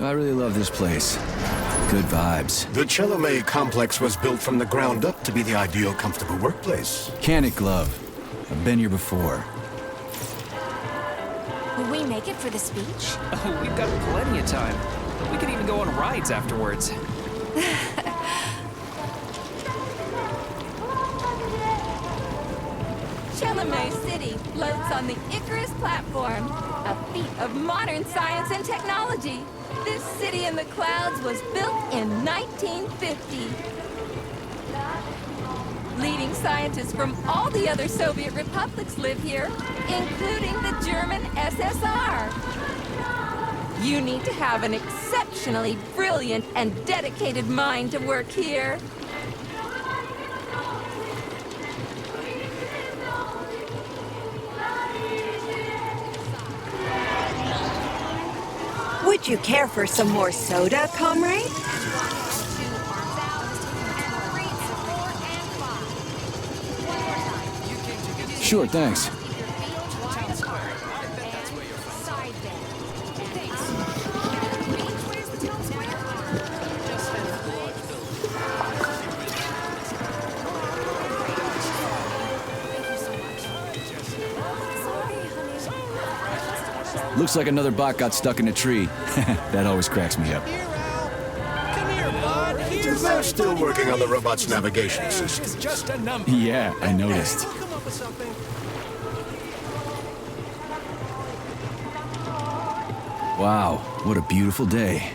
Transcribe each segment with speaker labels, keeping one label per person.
Speaker 1: I really love this place. Good vibes.
Speaker 2: The Chelomey complex was built from the ground up to be the ideal, comfortable workplace.
Speaker 1: Canic Glove. I've been here before.
Speaker 3: Will we make it for the speech?
Speaker 4: Oh, we've got plenty of time. We could even go on rides afterwards.
Speaker 5: Chelomey City floats on the Icarus platform, a feat of modern science and technology. This city in the clouds was built in 1950. Leading scientists from all the other Soviet republics live here, including the German SSR. You need to have an exceptionally brilliant and dedicated mind to work here.
Speaker 6: Would you care for some more soda, comrade?
Speaker 1: Sure, thanks. Looks like another bot got stuck in a tree. That always cracks me up.
Speaker 2: They're still working on the robot's navigation system.
Speaker 1: Yeah, I noticed. Wow, what a beautiful day.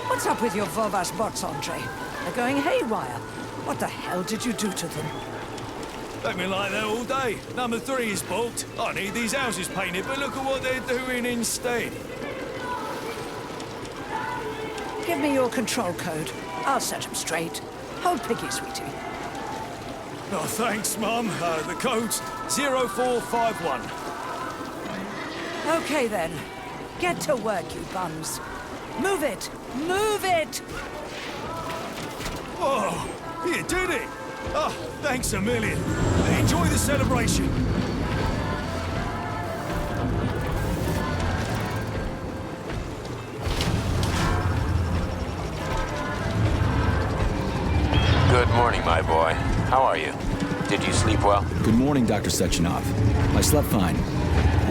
Speaker 7: What's up with your Vovash bots, Andre? They're going haywire. What the hell did you do to them?
Speaker 8: They've been like that all day. Number 3 is booked. I need these houses painted, but look at what they're doing instead.
Speaker 7: Give me your control code. I'll set them straight. Hold Piggy, sweetie.
Speaker 8: Oh, thanks, Mum. The code's 0451.
Speaker 7: Okay, then. Get to work, you bums. Move it! Move it!
Speaker 8: Whoa, you did it! Oh, thanks a million. Enjoy the celebration.
Speaker 9: Good morning, my boy. How are you? Did you sleep well?
Speaker 1: Good morning, Dr. Sechenov. I slept fine.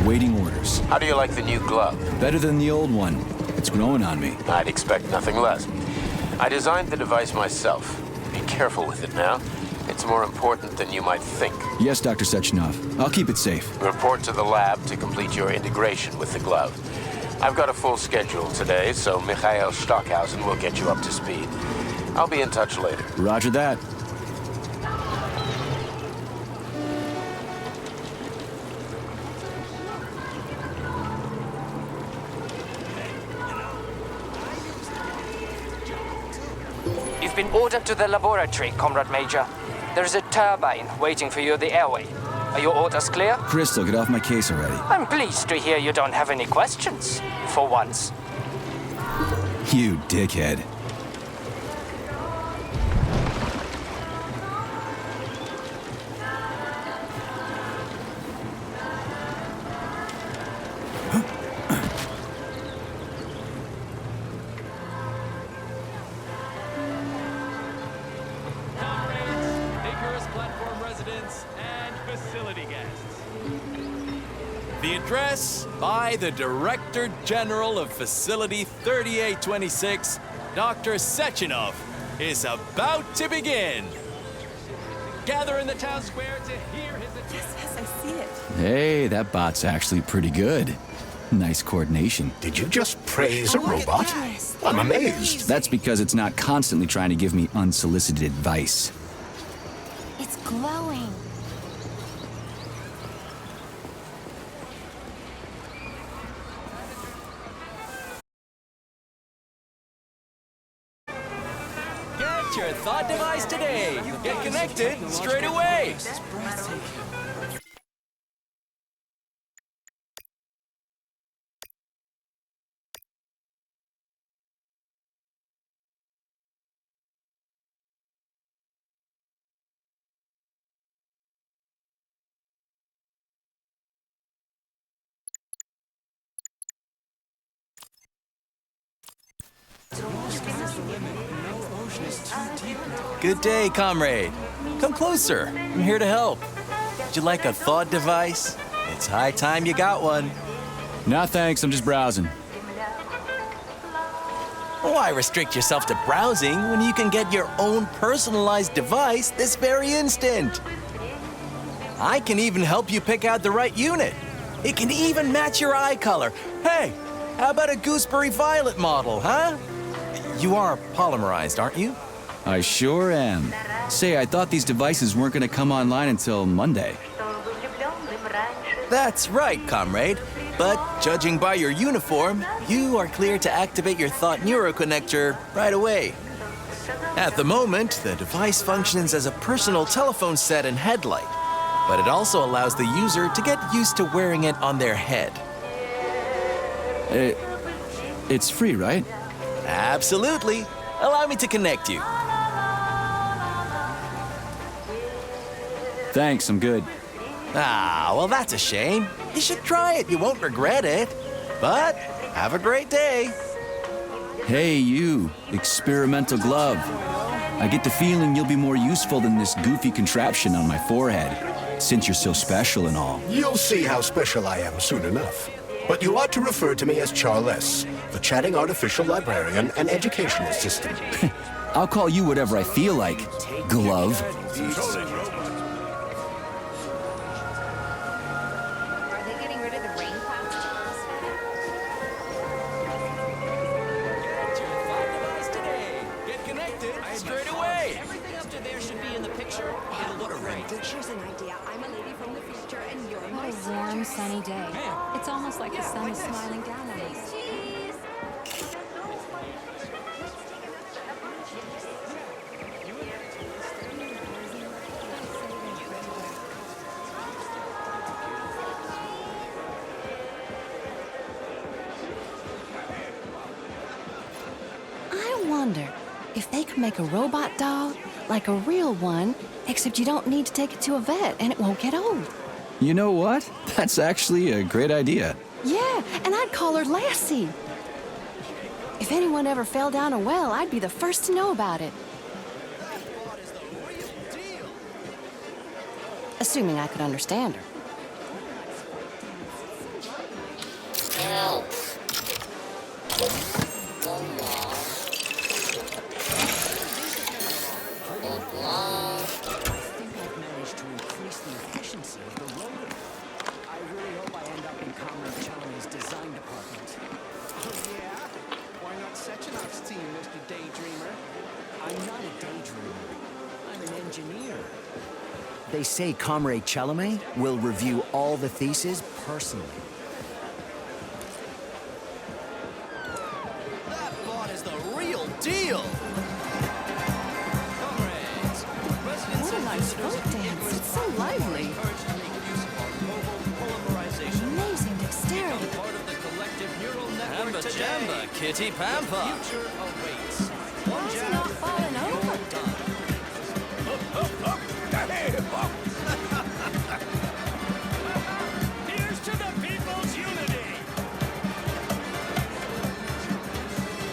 Speaker 1: Awaiting orders.
Speaker 9: How do you like the new glove?
Speaker 1: Better than the old one. It's growing on me.
Speaker 9: I'd expect nothing less. I designed the device myself. Be careful with it now. It's more important than you might think.
Speaker 1: Yes, Dr. Sechenov. I'll keep it safe.
Speaker 9: Report to the lab to complete your integration with the glove. I've got a full schedule today, so Mikhail Stockhausen will get you up to speed. I'll be in touch later.
Speaker 1: Roger that.
Speaker 4: You've been ordered to the laboratory, Comrade Major. There's a turbine waiting for you at the airway. Are your orders clear?
Speaker 1: Crystal, get off my case already.
Speaker 4: I'm pleased to hear you don't have any questions. For once.
Speaker 1: You dickhead.
Speaker 10: The address by the Director General of Facility 3826, Dr. Sechenov, is about to begin. Gather in the town square to hear his address.
Speaker 5: Yes, I see it.
Speaker 1: Hey, that bot's actually pretty good. Nice coordination.
Speaker 2: Did you just praise a robot? I'm amazed.
Speaker 1: That's because it's not constantly trying to give me unsolicited advice.
Speaker 3: It's glowing.
Speaker 10: Get your thought device today. Get connected straight away. Good day, comrade. Come closer. I'm here to help. Would you like a thought device? It's high time you got one.
Speaker 1: Nah, thanks. I'm just browsing.
Speaker 10: Why restrict yourself to browsing when you can get your own personalized device this very instant? I can even help you pick out the right unit. It can even match your eye color. Hey, how about a gooseberry violet model, huh? You are polymerized, aren't you?
Speaker 1: I sure am. Say, I thought these devices weren't going to come online until Monday.
Speaker 10: That's right, comrade. But judging by your uniform, you are clear to activate your Thought Neuroconnector right away. At the moment, the device functions as a personal telephone set and headlight, but it also allows the user to get used to wearing it on their head.
Speaker 1: It's free, right?
Speaker 10: Absolutely. Allow me to connect you.
Speaker 1: Thanks, I'm good.
Speaker 10: Ah, well, that's a shame. You should try it. You won't regret it. But have a great day.
Speaker 1: Hey, you, experimental glove. I get the feeling you'll be more useful than this goofy contraption on my forehead, since you're so special and all.
Speaker 2: You'll see how special I am soon enough. But you ought to refer to me as Charles, the chatting artificial librarian and education assistant.
Speaker 1: I'll call you whatever I feel like, glove.
Speaker 3: Are they getting rid of the rain clouds?
Speaker 10: Get connected straight away.
Speaker 11: Everything up to there should be in the picture. It'll look great.
Speaker 6: Here's an idea. I'm a lady from the future, and you're my
Speaker 3: What a warm, sunny day. It's almost like the sun is smiling down on us. I wonder if they could make a robot dog like a real one, except you don't need to take it to a vet and it won't get old.
Speaker 1: You know what? That's actually a great idea.
Speaker 3: Yeah, and I'd call her Lassie. If anyone ever fell down a well, I'd be the first to know about it. Assuming I could understand her.
Speaker 12: They say Comrade Chalamet will review all the theses personally.
Speaker 10: That bot is the real deal. Comrades,
Speaker 3: What a nice folk dance. It's so lively. Amazing dexterity.
Speaker 10: Jamba Jamba, Kitty Pampa.
Speaker 3: Why is he not falling over?
Speaker 8: Here's to the people's unity!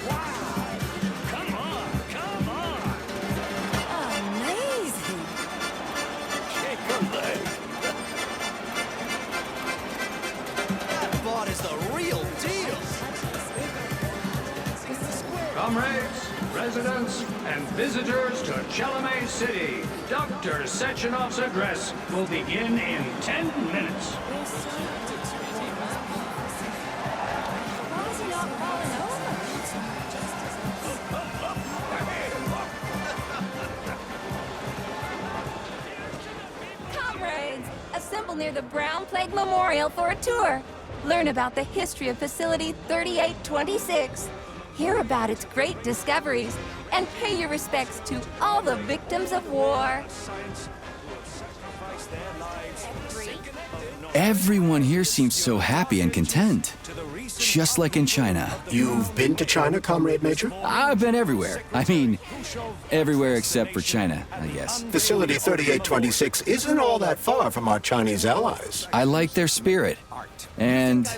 Speaker 8: Wow! Come on, come on!
Speaker 3: Amazing.
Speaker 8: Shake a leg!
Speaker 10: That bot is the real deal.
Speaker 13: Comrades, residents, and visitors to Chalamet City, Dr. Sechenov's address will begin in 10 minutes.
Speaker 3: Why is he not falling over?
Speaker 5: Comrades, assemble near the Brown Plague Memorial for a tour. Learn about the history of Facility 3826. Hear about its great discoveries and pay your respects to all the victims of war.
Speaker 1: Everyone here seems so happy and content. Just like in China.
Speaker 2: You've been to China, Comrade Major?
Speaker 1: I've been everywhere. I mean, everywhere except for China, I guess.
Speaker 2: Facility 3826 isn't all that far from our Chinese allies.
Speaker 1: I like their spirit. And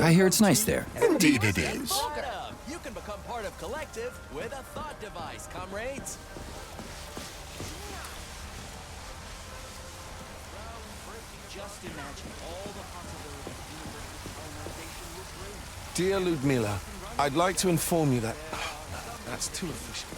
Speaker 1: I hear it's nice there.
Speaker 2: Indeed it is.
Speaker 10: You can become part of Collective with a thought device, comrades.
Speaker 11: Just imagine all the possibilities universal colonization would bring.
Speaker 14: Dear Ludmilla, I'd like to inform you that... No, that's too official.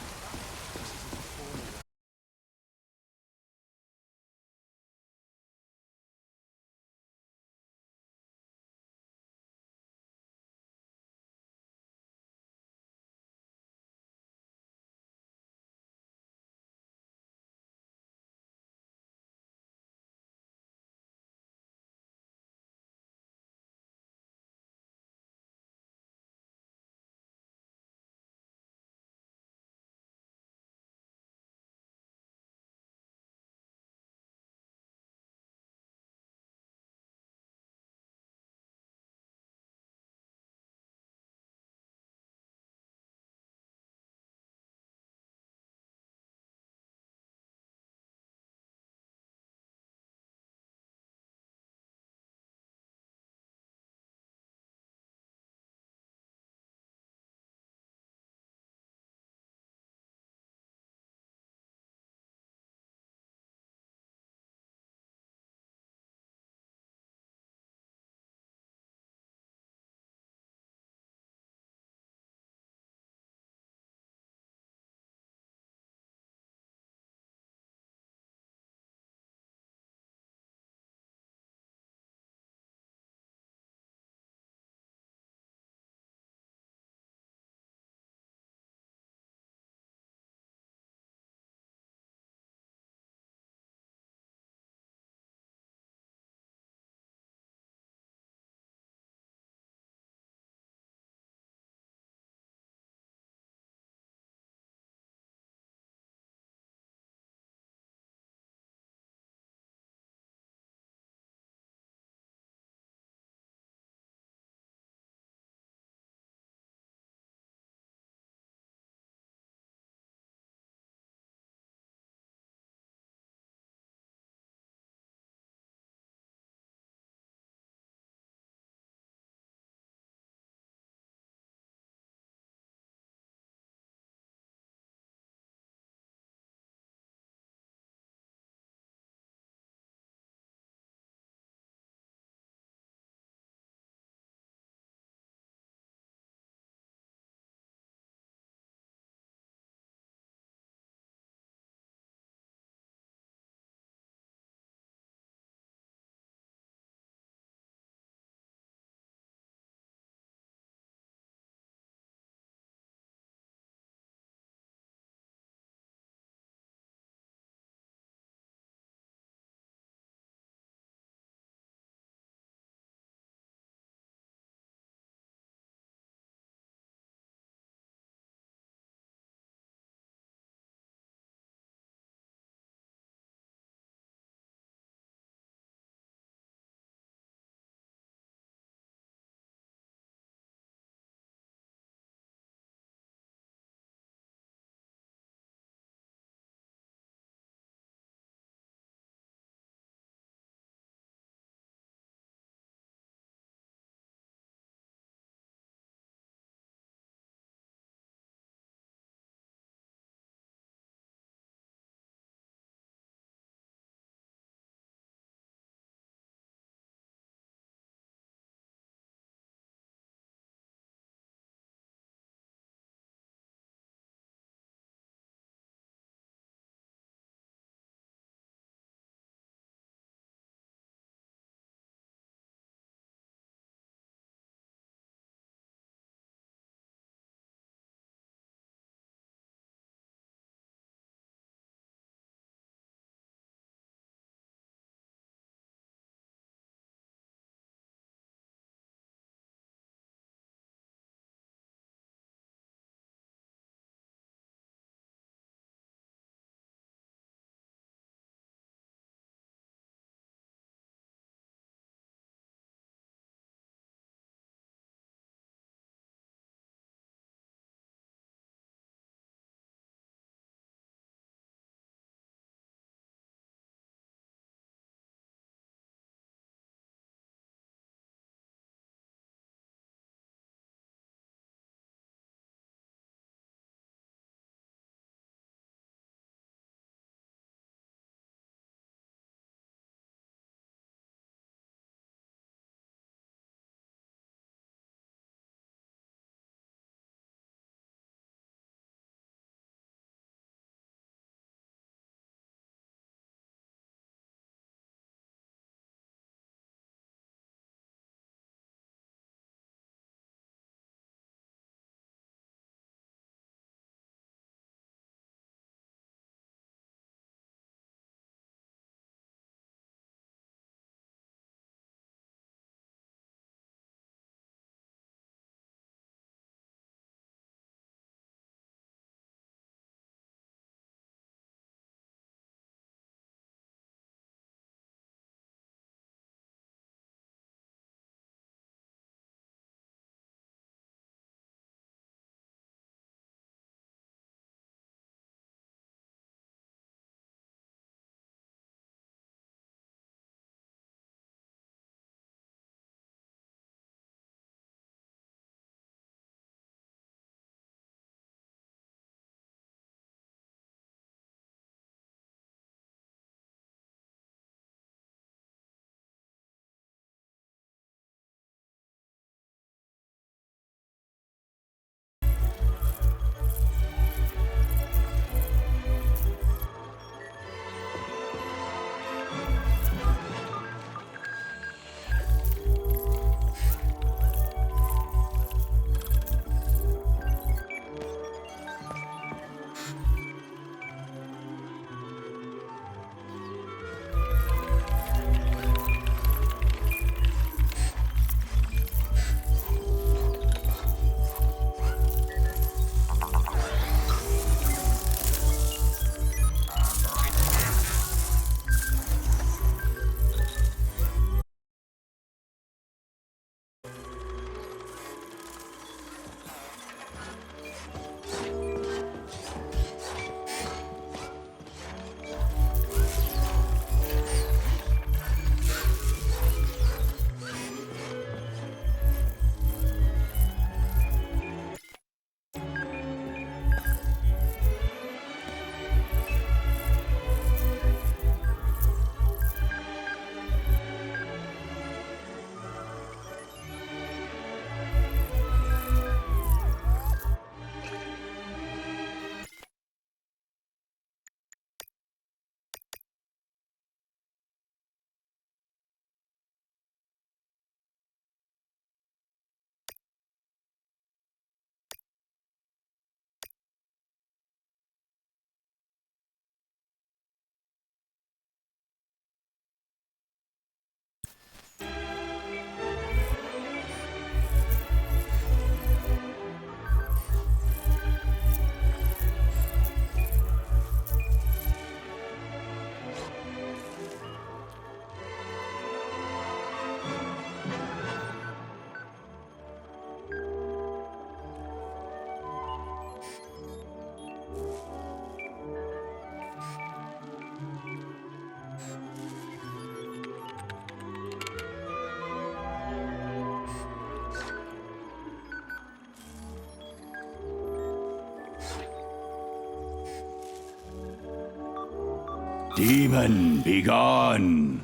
Speaker 1: Demon, be gone.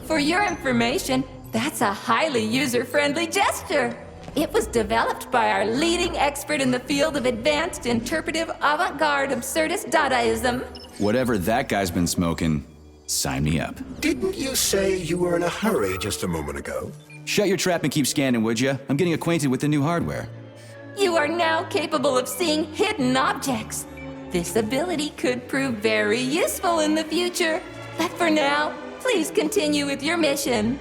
Speaker 5: For your information, that's a highly user-friendly gesture. It was developed by our leading expert in the field of advanced interpretive avant-garde absurdist Dadaism.
Speaker 1: Whatever that guy's been smoking, sign me up.
Speaker 2: Didn't you say you were in a hurry just a moment ago?
Speaker 1: Shut your trap and keep scanning, would you? I'm getting acquainted with the new hardware.
Speaker 5: You are now capable of seeing hidden objects. This ability could prove very useful in the future. But for now, please continue with your mission.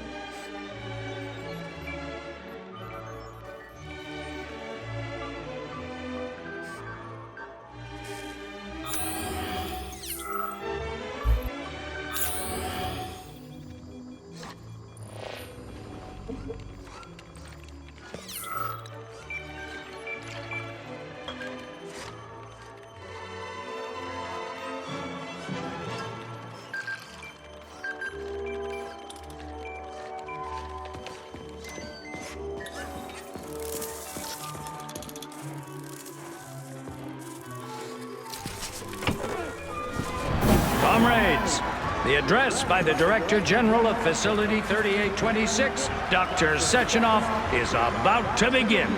Speaker 13: Comrades, the address by the Director General of Facility 3826, Dr. Sechenov, is about to begin.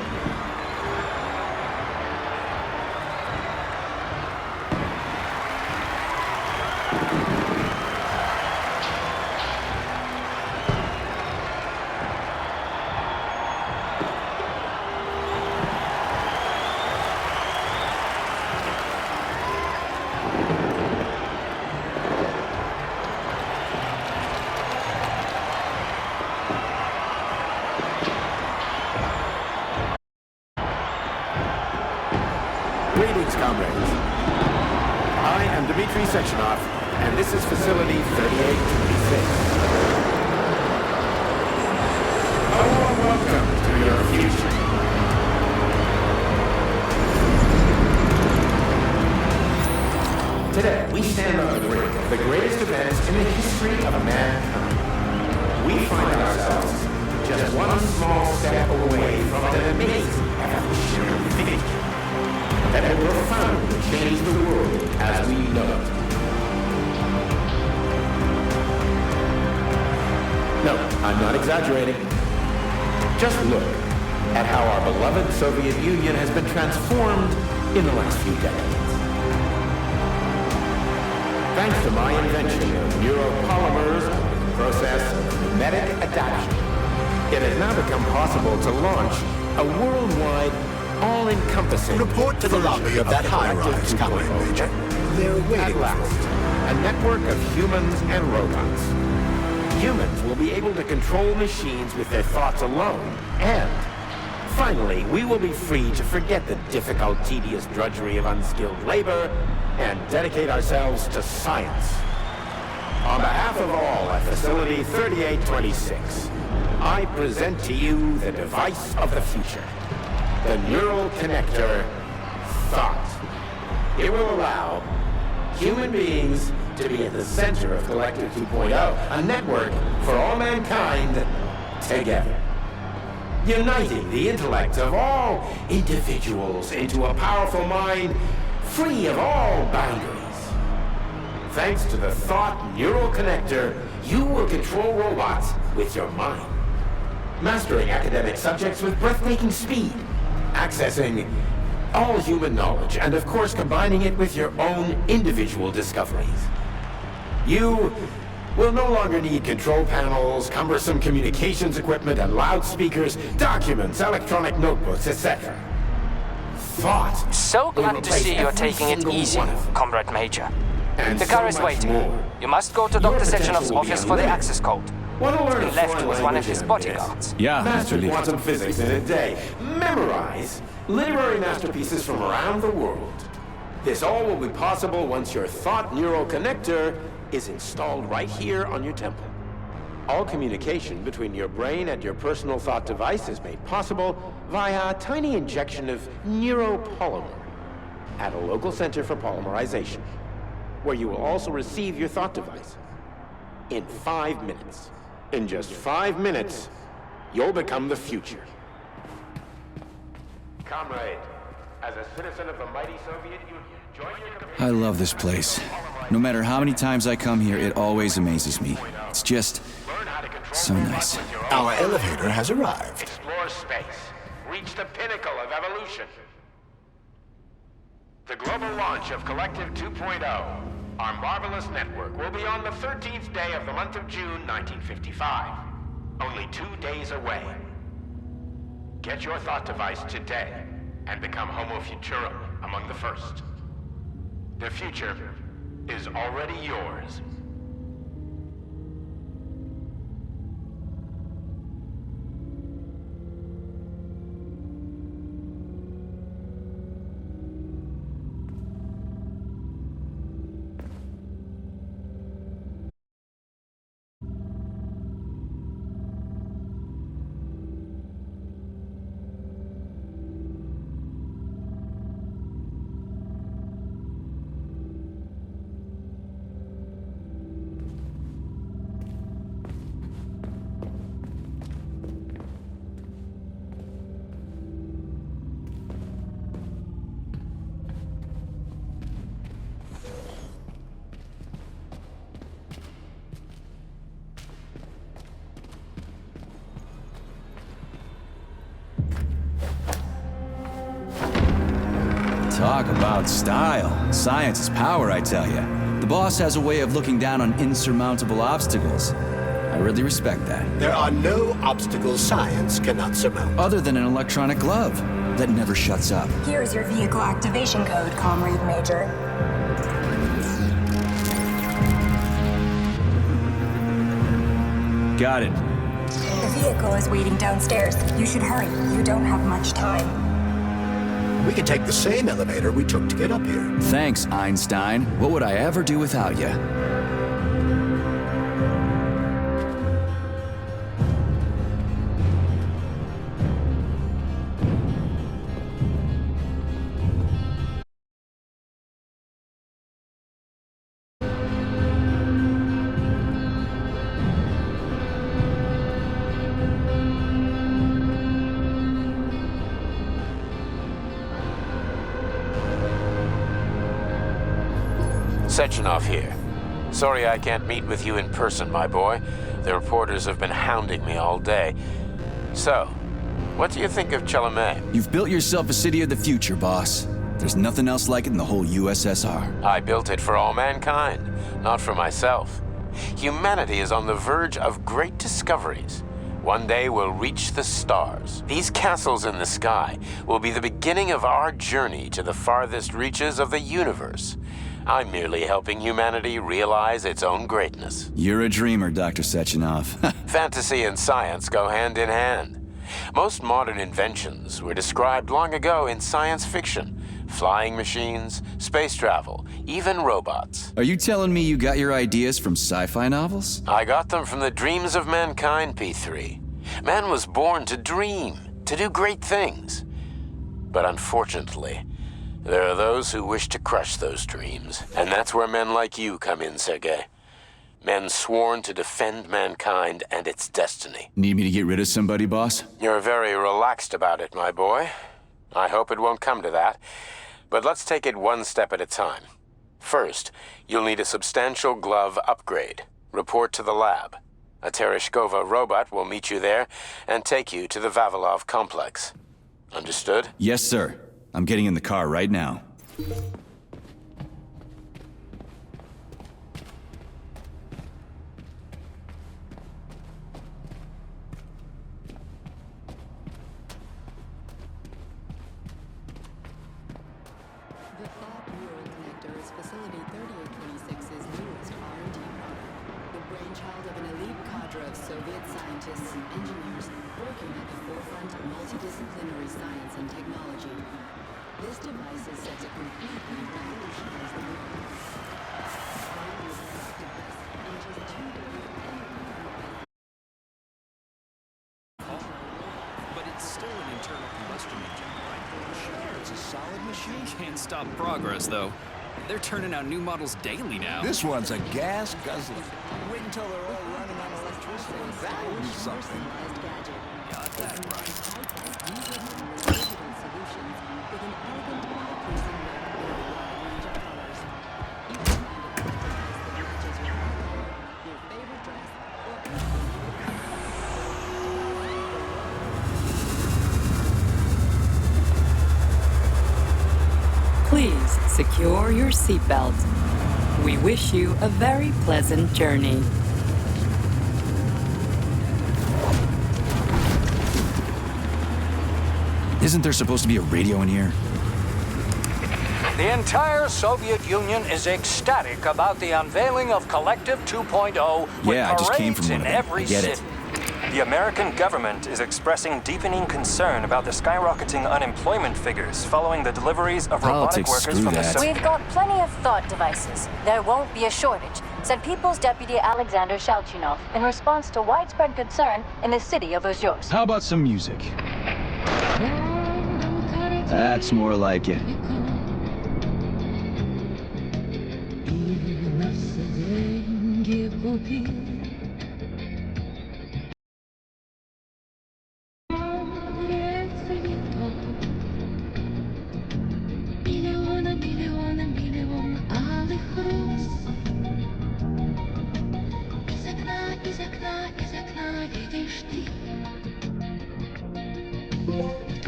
Speaker 9: Greetings, comrades. I am Dmitry Sechenov, and this is Facility 3826. A warm welcome to your future. Today, we stand on the brink of the greatest events in the history of mankind. We find ourselves just one small step away from an amazing evolutionary feat that will profoundly change the world as we know it. No, I'm not exaggerating. Just look at how our beloved Soviet Union has been transformed in the last few decades. Thanks to my invention of neuropolymers and the process of mimetic adaptation, it has now become possible to launch a worldwide, all-encompassing...
Speaker 2: Report to the lobby of that high-rise, Comrade Major. They're waiting
Speaker 9: for us. A network of humans and robots. Humans will be able to control machines with their thoughts alone, and finally, we will be free to forget the difficult, tedious drudgery of unskilled labor and dedicate ourselves to science. On behalf of all at Facility 3826, I present to you the device of the future, the neural connector, Thought. It will allow human beings to be at the center of Collective 2.0, a network for all mankind together, uniting the intellect of all individuals into a powerful mind free of all boundaries. Thanks to the Thought Neural Connector, you will control robots with your mind, mastering academic subjects with breathtaking speed, accessing all human knowledge, and of course combining it with your own individual discoveries. You will no longer need control panels, cumbersome communications equipment, and loudspeakers, documents, electronic notebooks, etc. Thought.
Speaker 4: So glad to see you're taking it easy, Comrade Major. The car is waiting. You must go to Dr. Sechenov's office for the access code.
Speaker 9: Want to learn
Speaker 4: He left with one of his bodyguards.
Speaker 1: Yeah,
Speaker 9: master
Speaker 1: Mr.
Speaker 9: quantum physics in a day. Memorize literary masterpieces from around the world. This all will be possible once your Thought Neural Connector is installed right here on your temple. All communication between your brain and your personal thought device is made possible via a tiny injection of neuropolymer at a local center for polymerization, where you will also receive your thought device in 5 minutes. In just 5 minutes, you'll become the future. Comrade, as a citizen of the mighty Soviet Union, join your...
Speaker 1: I love this place. No matter how many times I come here, it always amazes me. It's just so nice.
Speaker 2: Our elevator has arrived.
Speaker 9: Explore space. Reach the pinnacle of evolution. The global launch of Collective 2.0, our marvelous network, will be on the 13th day of the month of June, 1955. Only 2 days away. Get your thought device today and become Homo Futurum among the first. The future is already yours.
Speaker 1: Talk about style. Science is power, I tell you. The boss has a way of looking down on insurmountable obstacles. I really respect that.
Speaker 2: There are no obstacles science cannot surmount.
Speaker 1: Other than an electronic glove that never shuts up.
Speaker 15: Here's your vehicle activation code, Comrade Major.
Speaker 1: Got it.
Speaker 15: The vehicle is waiting downstairs. You should hurry. You don't have much time.
Speaker 2: We can take the same elevator we took to get up here.
Speaker 1: Thanks, Einstein. What would I ever do without you?
Speaker 9: Sechenov here. Sorry I can't meet with you in person, my boy. The reporters have been hounding me all day. So, what do you think of Chalamet?
Speaker 1: You've built yourself a city of the future, boss. There's nothing else like it in the whole USSR.
Speaker 9: I built it for all mankind, not for myself. Humanity is on the verge of great discoveries. One day we'll reach the stars. These castles in the sky will be the beginning of our journey to the farthest reaches of the universe. I'm merely helping humanity realize its own greatness.
Speaker 1: You're a dreamer, Dr. Sechenov.
Speaker 9: Fantasy and science go hand in hand. Most modern inventions were described long ago in science fiction. Flying machines, space travel, even robots.
Speaker 1: Are you telling me you got your ideas from sci-fi novels?
Speaker 9: I got them from the dreams of mankind, P3. Man was born to dream, to do great things. But unfortunately, there are those who wish to crush those dreams. And that's where men like you come in, Sergei. Men sworn to defend mankind and its destiny.
Speaker 1: Need me to get rid of somebody, boss?
Speaker 9: You're very relaxed about it, my boy. I hope it won't come to that. But let's take it one step at a time. First, you'll need a substantial glove upgrade. Report to the lab. A Tereshkova robot will meet you there and take you to the Vavilov complex. Understood?
Speaker 1: Yes, sir. I'm getting in the car right now.
Speaker 16: Facility 3826's newest R&D product, the brainchild of an elite cadre of Soviet scientists and engineers working at the forefront of multidisciplinary science and technology. This device is set to completely revolutionize the world.
Speaker 11: But it's still an internal combustion engine, right? Sure, it's a solid machine. Can't stop progress, though. They're turning out new models daily now.
Speaker 17: This one's a gas guzzler. Wait until they're all running on electricity. That'll be something.
Speaker 11: Got that right.
Speaker 18: secure your seatbelt. We wish you a very pleasant journey.
Speaker 1: Isn't there supposed to be a radio in here?
Speaker 19: The entire Soviet Union is ecstatic about the unveiling of Collective 2.0 with
Speaker 1: Yeah, I just came from
Speaker 19: parades
Speaker 1: one
Speaker 19: in
Speaker 1: of them.
Speaker 19: every
Speaker 1: I get
Speaker 19: city.
Speaker 1: it.
Speaker 20: The American government is expressing deepening concern about the skyrocketing unemployment figures following the deliveries of robotic
Speaker 1: Politics,
Speaker 20: workers
Speaker 1: screw
Speaker 20: from
Speaker 1: that.
Speaker 20: the
Speaker 21: We've got plenty of thought devices. There won't be a shortage, said People's Deputy Alexander Shalchinov in response to widespread concern in the city of Ozyorsk.
Speaker 1: How about some music? That's more like it.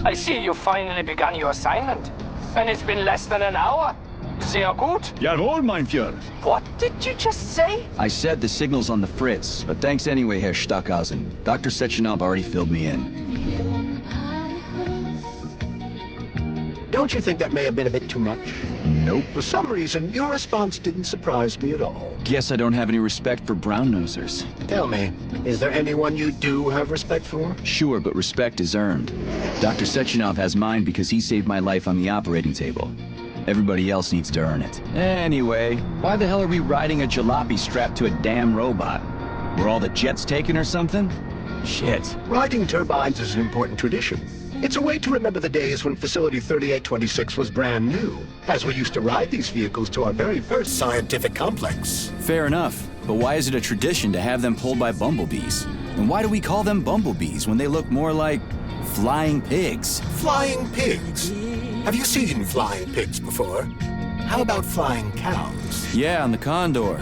Speaker 19: I see you finally begun your assignment. And it's been less than an hour. Sehr gut.
Speaker 22: Jawohl, mein Führer.
Speaker 19: What did you just say?
Speaker 1: I said the signal's on the fritz, but thanks anyway, Herr Stockhausen. Dr. Sechenov already filled me in.
Speaker 2: Don't you think that may have been a bit too much?
Speaker 1: Nope.
Speaker 2: For some reason, your response didn't surprise me at all.
Speaker 1: Guess I don't have any respect for brown-nosers.
Speaker 2: Tell me, is there anyone you do have respect for?
Speaker 1: Sure, but respect is earned. Dr. Sechenov has mine because he saved my life on the operating table. Everybody else needs to earn it. Anyway, why the hell are we riding a jalopy strapped to a damn robot? Were all the jets taken or something? Shit.
Speaker 2: Riding turbines is an important tradition. It's a way to remember the days when Facility 3826 was brand new, as we used to ride these vehicles to our very first scientific complex.
Speaker 1: Fair enough, but why is it a tradition to have them pulled by bumblebees? And why do we call them bumblebees when they look more like flying pigs?
Speaker 2: Flying pigs? Have you seen flying pigs before? How about flying cows?
Speaker 1: Yeah, on the Condor.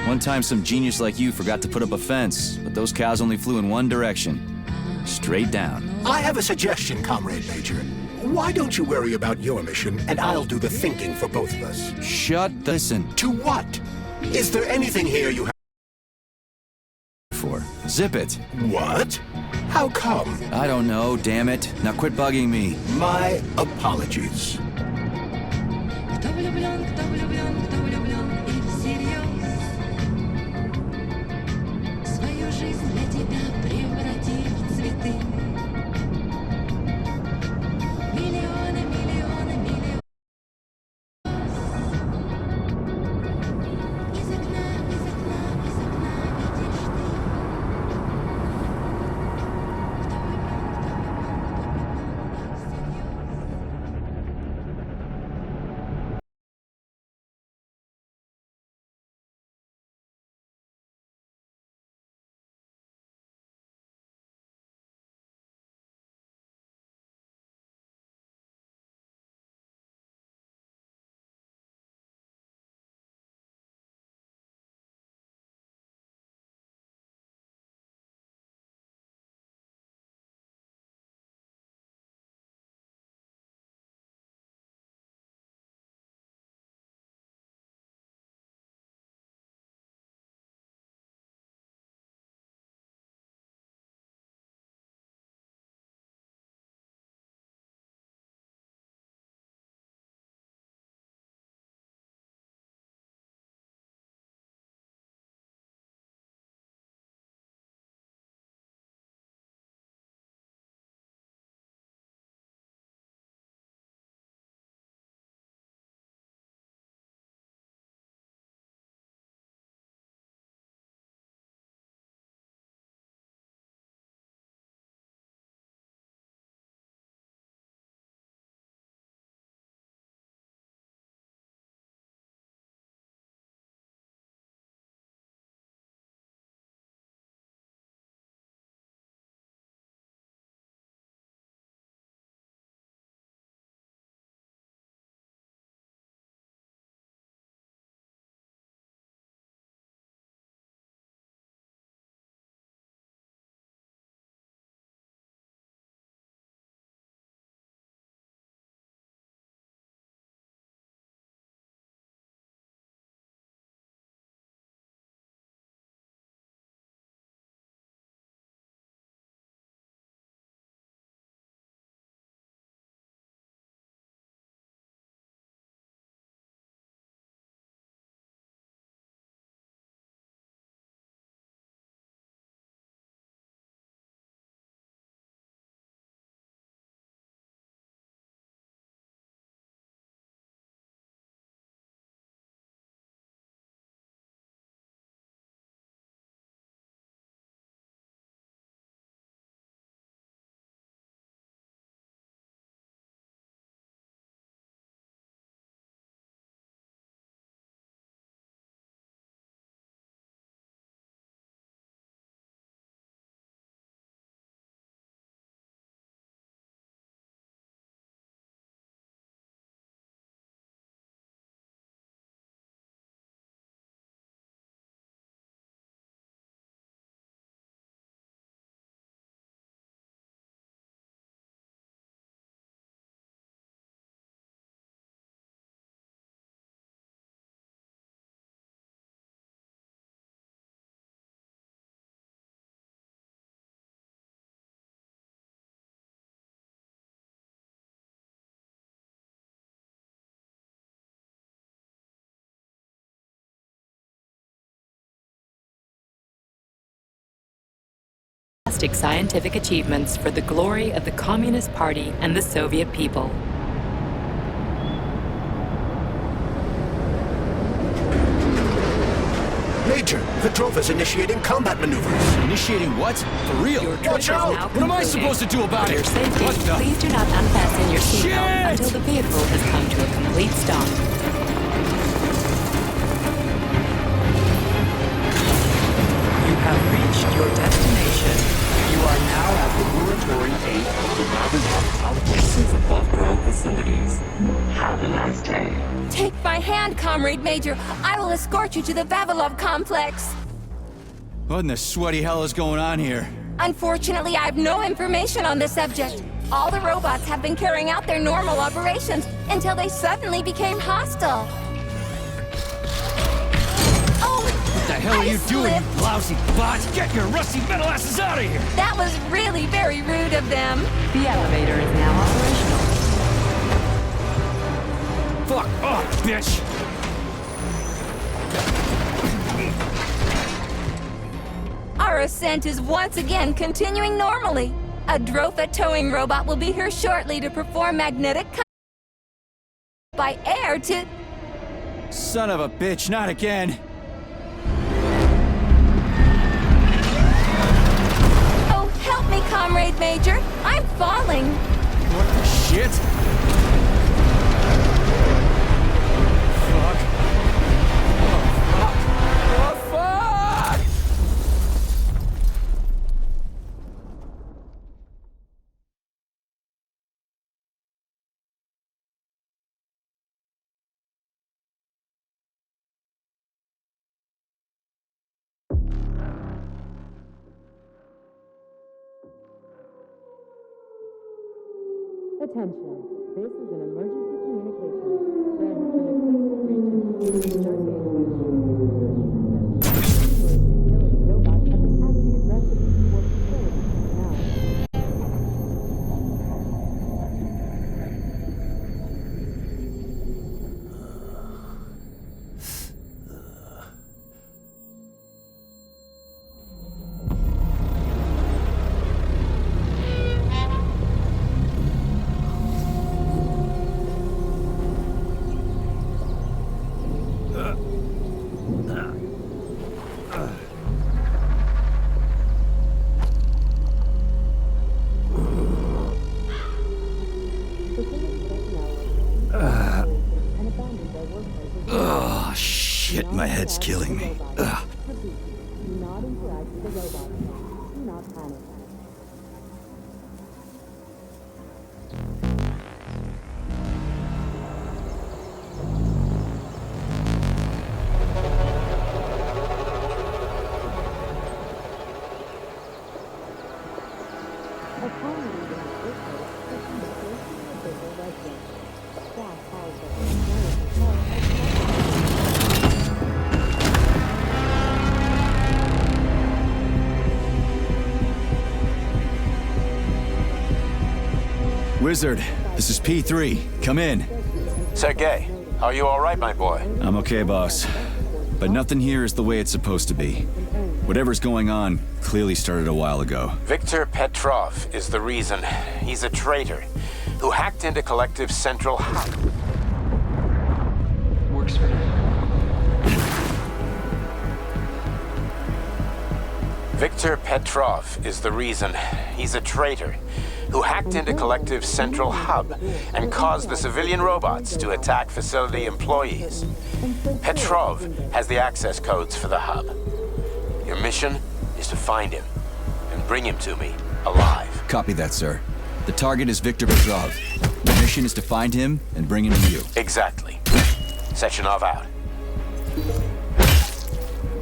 Speaker 1: One time some genius like you forgot to put up a fence, but those cows only flew in one direction. Straight down.
Speaker 2: I have a suggestion, Comrade Major. Why don't you worry about your mission, and I'll do the thinking for both of us?
Speaker 1: Listen.
Speaker 2: To what? Is there anything here you have
Speaker 1: for? Zip it.
Speaker 2: What? How come?
Speaker 1: I don't know, damn it. Now quit bugging me.
Speaker 2: My apologies.
Speaker 18: fantastic scientific achievements for the glory of the Communist Party and the Soviet people.
Speaker 2: Major, Petrova's initiating combat maneuvers.
Speaker 1: Initiating what? For real?
Speaker 2: Watch out!
Speaker 1: What am I supposed to do about
Speaker 18: For
Speaker 1: it?
Speaker 18: your safety,
Speaker 1: What the?
Speaker 18: please do not unfasten your seatbelt
Speaker 1: Shit!
Speaker 18: until the vehicle has come to a complete stop.
Speaker 7: You have reached your destination. You are now at Laboratory 8 of the Vavilov Complex's off-road facilities. Have a nice day.
Speaker 5: Take my hand, Comrade Major. I will escort you to the Vavilov complex.
Speaker 1: What in the sweaty hell is going on here?
Speaker 5: Unfortunately, I have no information on the subject. All the robots have been carrying out their normal operations until they suddenly became hostile. Oh,
Speaker 8: What the hell are you doing,
Speaker 5: slipped.
Speaker 8: you lousy bot? Get your rusty metal asses out of here!
Speaker 5: That was really very rude of them.
Speaker 18: The elevator is now operational.
Speaker 8: Fuck off, bitch!
Speaker 5: Our ascent is once again continuing normally. A Drofa towing robot will be here shortly to perform magnetic by air to...
Speaker 1: Son of a bitch, not again.
Speaker 5: Oh, help me, Comrade Major. I'm falling.
Speaker 1: What the shit? Fuck. Oh, fuck. Oh, fuck!
Speaker 18: Attention. This is an emergency communication. There has been a critical breach in the robots have been acting aggressively toward facilities now.
Speaker 1: Oh, shit, my head's killing me. Ugh.
Speaker 18: Do not interact with the robots. Do not panic.
Speaker 1: Wizard, this is P3. Come in.
Speaker 9: Sergei, are you all right, my boy?
Speaker 1: I'm okay, boss. But nothing here is the way it's supposed to be. Whatever's going on clearly started a while ago.
Speaker 9: Viktor Petrov is the reason. He's a traitor who hacked into Collective's central hub.
Speaker 16: Works for you.
Speaker 9: Viktor Petrov is the reason. He's a traitor who hacked into Collective's central hub and caused the civilian robots to attack facility employees. Petrov has the access codes for the hub. Your mission is to find him and bring him to me alive.
Speaker 1: Copy that, sir. The target is Viktor Petrov. The mission is to find him and bring him to you.
Speaker 9: Exactly. Sechenov out.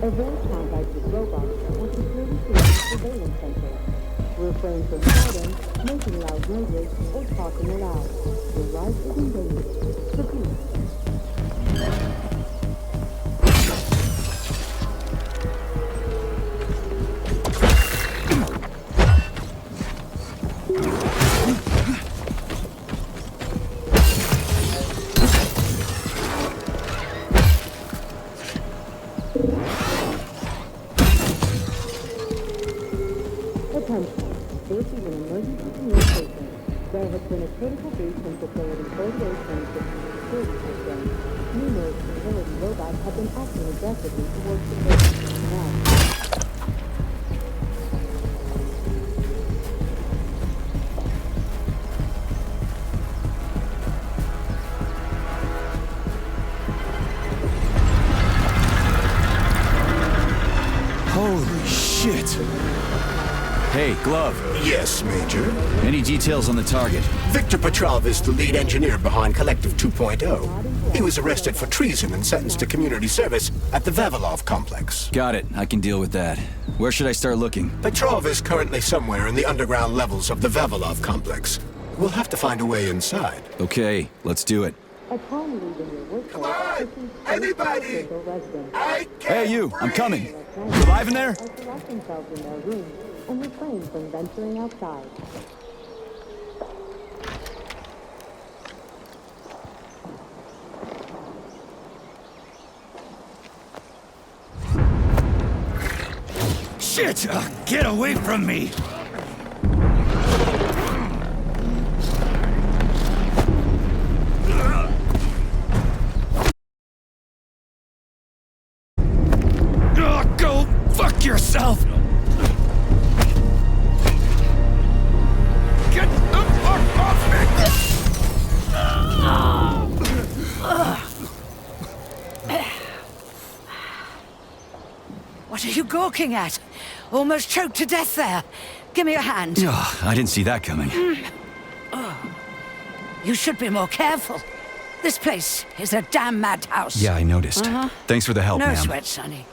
Speaker 18: Avoid contact with robots or security surveillance center. Refrain from shouting, making loud noises, or talking aloud. Your life is in danger. Proceed. Attention. This is an emergency communication. There has been a critical breach in Facility 3826 security system. Numerous facility robots have been acting aggressively towards the base. Now,
Speaker 1: Holy shit! Hey, Glove.
Speaker 2: Yes, Major?
Speaker 1: Any details on the target?
Speaker 2: Victor Petrov is the lead engineer behind Collective 2.0. He was arrested for treason and sentenced to community service at the Vavilov complex.
Speaker 1: Got it. I can deal with that. Where should I start looking?
Speaker 2: Petrov is currently somewhere in the underground levels of the Vavilov complex. We'll have to find a way inside.
Speaker 1: Okay, let's do it.
Speaker 2: Come on! Anybody!
Speaker 1: Hey, you! I'm coming! You alive in there?
Speaker 18: lock themselves in their rooms and refrain from venturing outside.
Speaker 8: Shit! Get away from me! Go fuck yourself! Get the fuck off me!
Speaker 6: What are you gawking at? Almost choked to death there. Give me your hand.
Speaker 1: Oh, I didn't see that coming.
Speaker 6: You should be more careful. This place is a damn madhouse.
Speaker 1: Yeah, I noticed. Thanks for the help,
Speaker 6: No
Speaker 1: ma'am.
Speaker 6: sweat, Sonny.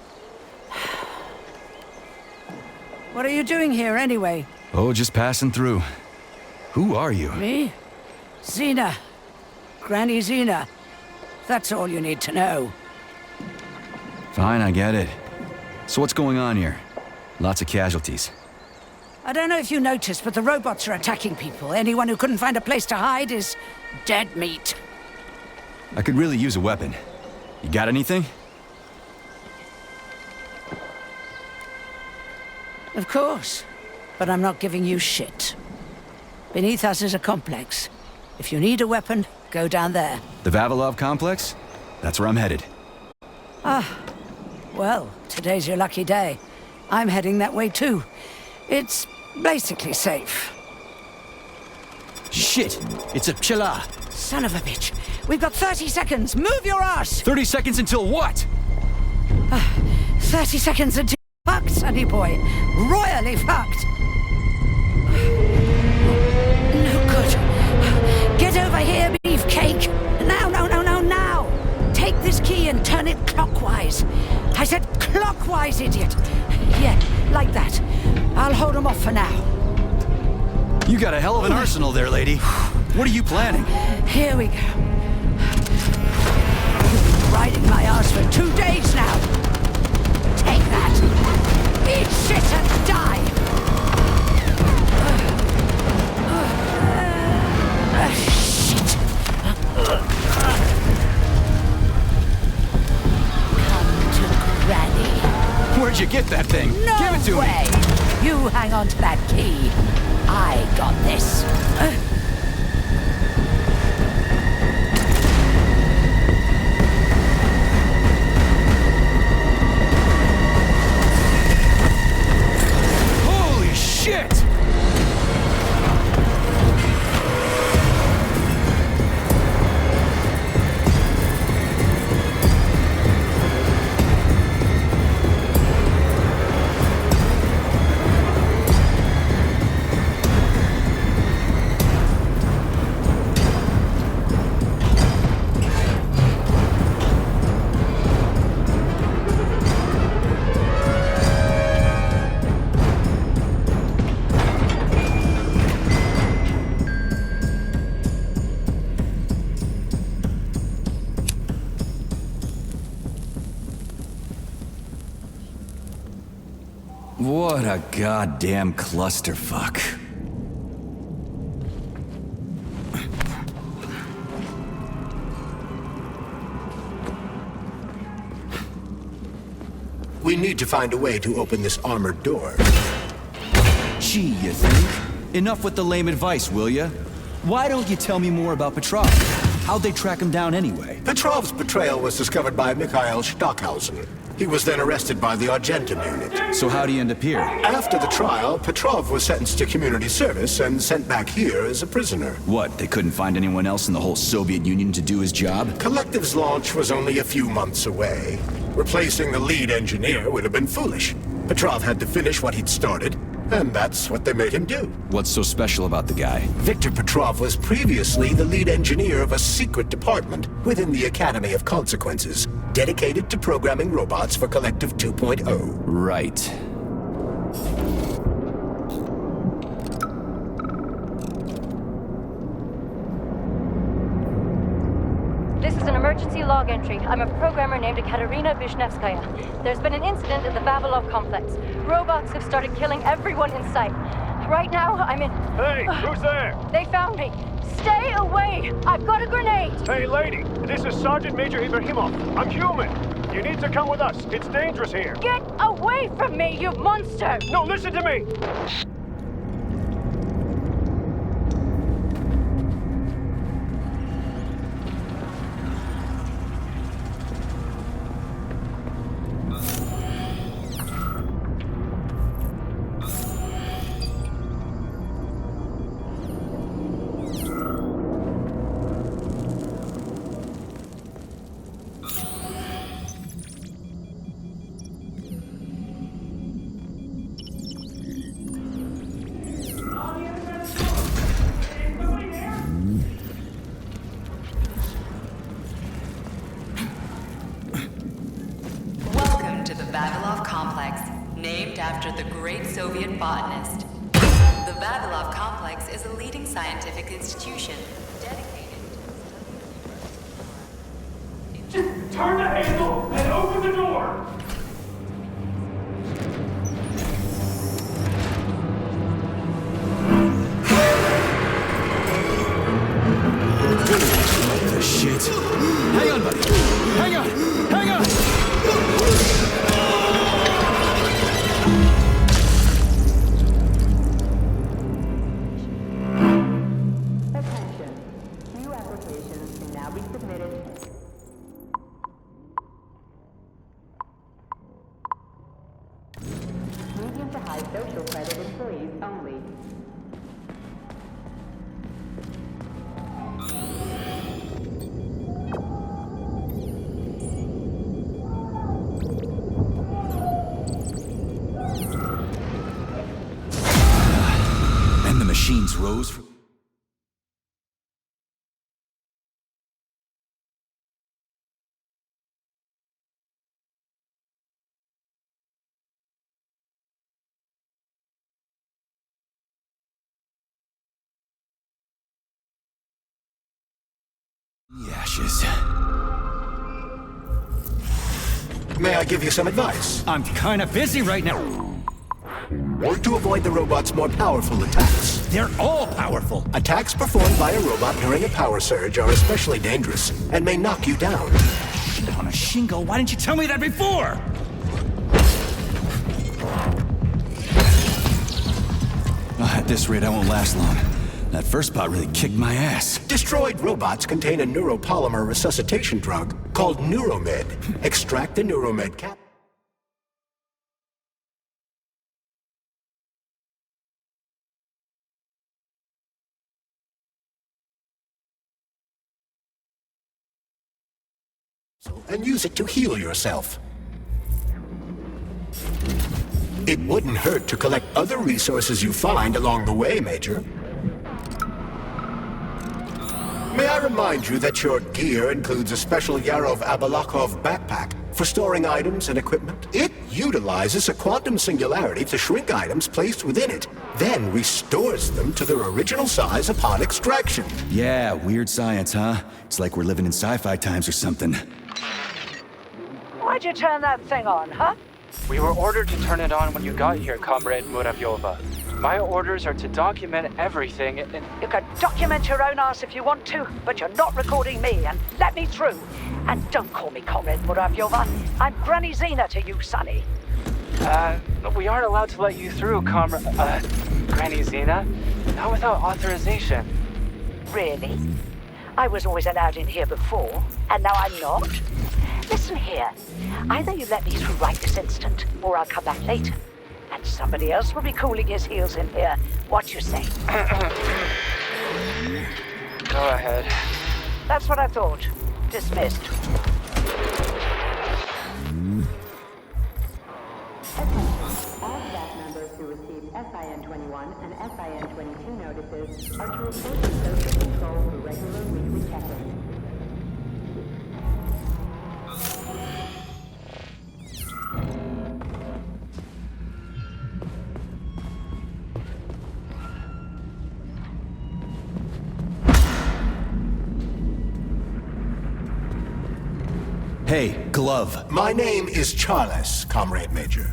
Speaker 6: What are you doing here, anyway?
Speaker 1: Oh, just passing through. Who are you?
Speaker 6: Me? Xena. Granny Xena. That's all you need to know.
Speaker 1: Fine, I get it. So what's going on here? Lots of casualties.
Speaker 6: I don't know if you noticed, but the robots are attacking people. Anyone who couldn't find a place to hide is dead meat.
Speaker 1: I could really use a weapon. You got anything?
Speaker 6: Of course. But I'm not giving you shit. Beneath us is a complex. If you need a weapon, go down there.
Speaker 1: The Vavilov complex? That's where I'm headed.
Speaker 6: Ah. Well, today's your lucky day. I'm heading that way too. It's basically safe.
Speaker 1: Shit! It's a Chela!
Speaker 6: Son of a bitch. We've got 30 seconds. Move your ass!
Speaker 1: 30 seconds until what?
Speaker 6: 30 seconds until fucked, sonny boy. Royally fucked. No good. Get over here, beefcake. Now, now. Take this key and turn it clockwise. I said clockwise, idiot. Yeah, like that. I'll hold them off for now.
Speaker 1: You got a hell of an arsenal there, lady. What are you planning?
Speaker 6: Here we go. Riding my ass for 2 days now. Take that. Eat shit and die. Shit. Come to Granny.
Speaker 1: Where'd you get that thing?
Speaker 6: No
Speaker 1: Give it to
Speaker 6: way.
Speaker 1: me.
Speaker 6: You hang on to that key. I got this.
Speaker 1: Holy shit! What a goddamn clusterfuck.
Speaker 2: We need to find a way to open this armored door.
Speaker 1: Gee, you think? Enough with the lame advice, will ya? Why don't you tell me more about Petrov? How'd they track him down anyway?
Speaker 2: Petrov's betrayal was discovered by Mikhail Stockhausen. He was then arrested by the Argentum unit.
Speaker 1: So how'd he end up here?
Speaker 2: After the trial, Petrov was sentenced to community service and sent back here as a prisoner.
Speaker 1: What, they couldn't find anyone else in the whole Soviet Union to do his job?
Speaker 2: Collective's launch was only a few months away. Replacing the lead engineer would have been foolish. Petrov had to finish what he'd started, and that's what they made him do.
Speaker 1: What's so special about the guy?
Speaker 2: Viktor Petrov was previously the lead engineer of a secret department within the Academy of Consequences, dedicated to programming robots for Collective 2.0.
Speaker 1: Right.
Speaker 21: This is an emergency log entry. I'm a programmer named Katerina Vishnevskaya. There's been an incident in the Vavilov complex. Robots have started killing everyone in sight. Right now, I'm in...
Speaker 12: Hey, who's there?
Speaker 21: They found me. Stay away! I've got a grenade!
Speaker 12: Hey, lady, this is Sergeant Major Ibrahimov. I'm human. You need to come with us. It's dangerous here.
Speaker 21: Get away from me, you monster!
Speaker 12: No, listen to me!
Speaker 16: Vavilov Complex, named after the great Soviet botanist. The Vavilov Complex is a leading scientific institution dedicated to...
Speaker 12: Just turn the handle and open the door!
Speaker 1: What the shit? Hang on, buddy! Hang on! Hang on! Machines rose from... The ashes.
Speaker 2: May I give you some advice?
Speaker 1: I'm kinda busy right now.
Speaker 2: Or to avoid the robot's more powerful attacks.
Speaker 1: They're all powerful.
Speaker 2: Attacks performed by a robot during a power surge are especially dangerous and may knock you down.
Speaker 1: Shit on a shingle, why didn't you tell me that before? At this rate, I won't last long. That first spot really kicked my ass.
Speaker 2: Destroyed robots contain a neuropolymer resuscitation drug called Neuromed. Extract the Neuromed cap. And use it to heal yourself. It wouldn't hurt to collect other resources you find along the way, Major. May I remind you that your gear includes a special Yarov Abalakov backpack for storing items and equipment? It utilizes a quantum singularity to shrink items placed within it, then restores them to their original size upon extraction.
Speaker 1: Yeah, weird science, huh? It's like we're living in sci-fi times or something.
Speaker 22: Why'd you turn that thing on, huh?
Speaker 4: We were ordered to turn it on when you got here, Comrade Muravyova. My orders are to document everything and...
Speaker 22: You can document your own ass if you want to, but you're not recording me, and let me through. And don't call me Comrade Muravyova. I'm Granny Zena to you, Sonny.
Speaker 4: We aren't allowed to let you through, Comrade... Granny Zena? Not without authorization.
Speaker 22: Really? I was always allowed in here before, and now I'm not? Listen here. Either you let me through right this instant, or I'll come back later. And somebody else will be cooling his heels in here. What you say?
Speaker 4: Go ahead.
Speaker 22: That's what I thought. Dismissed.
Speaker 18: All staff members who received SIN-21 and SIN-22 notices are to report to social control for regular weekly check-in.
Speaker 1: Hey, Glove.
Speaker 2: My name is Charles, Comrade Major.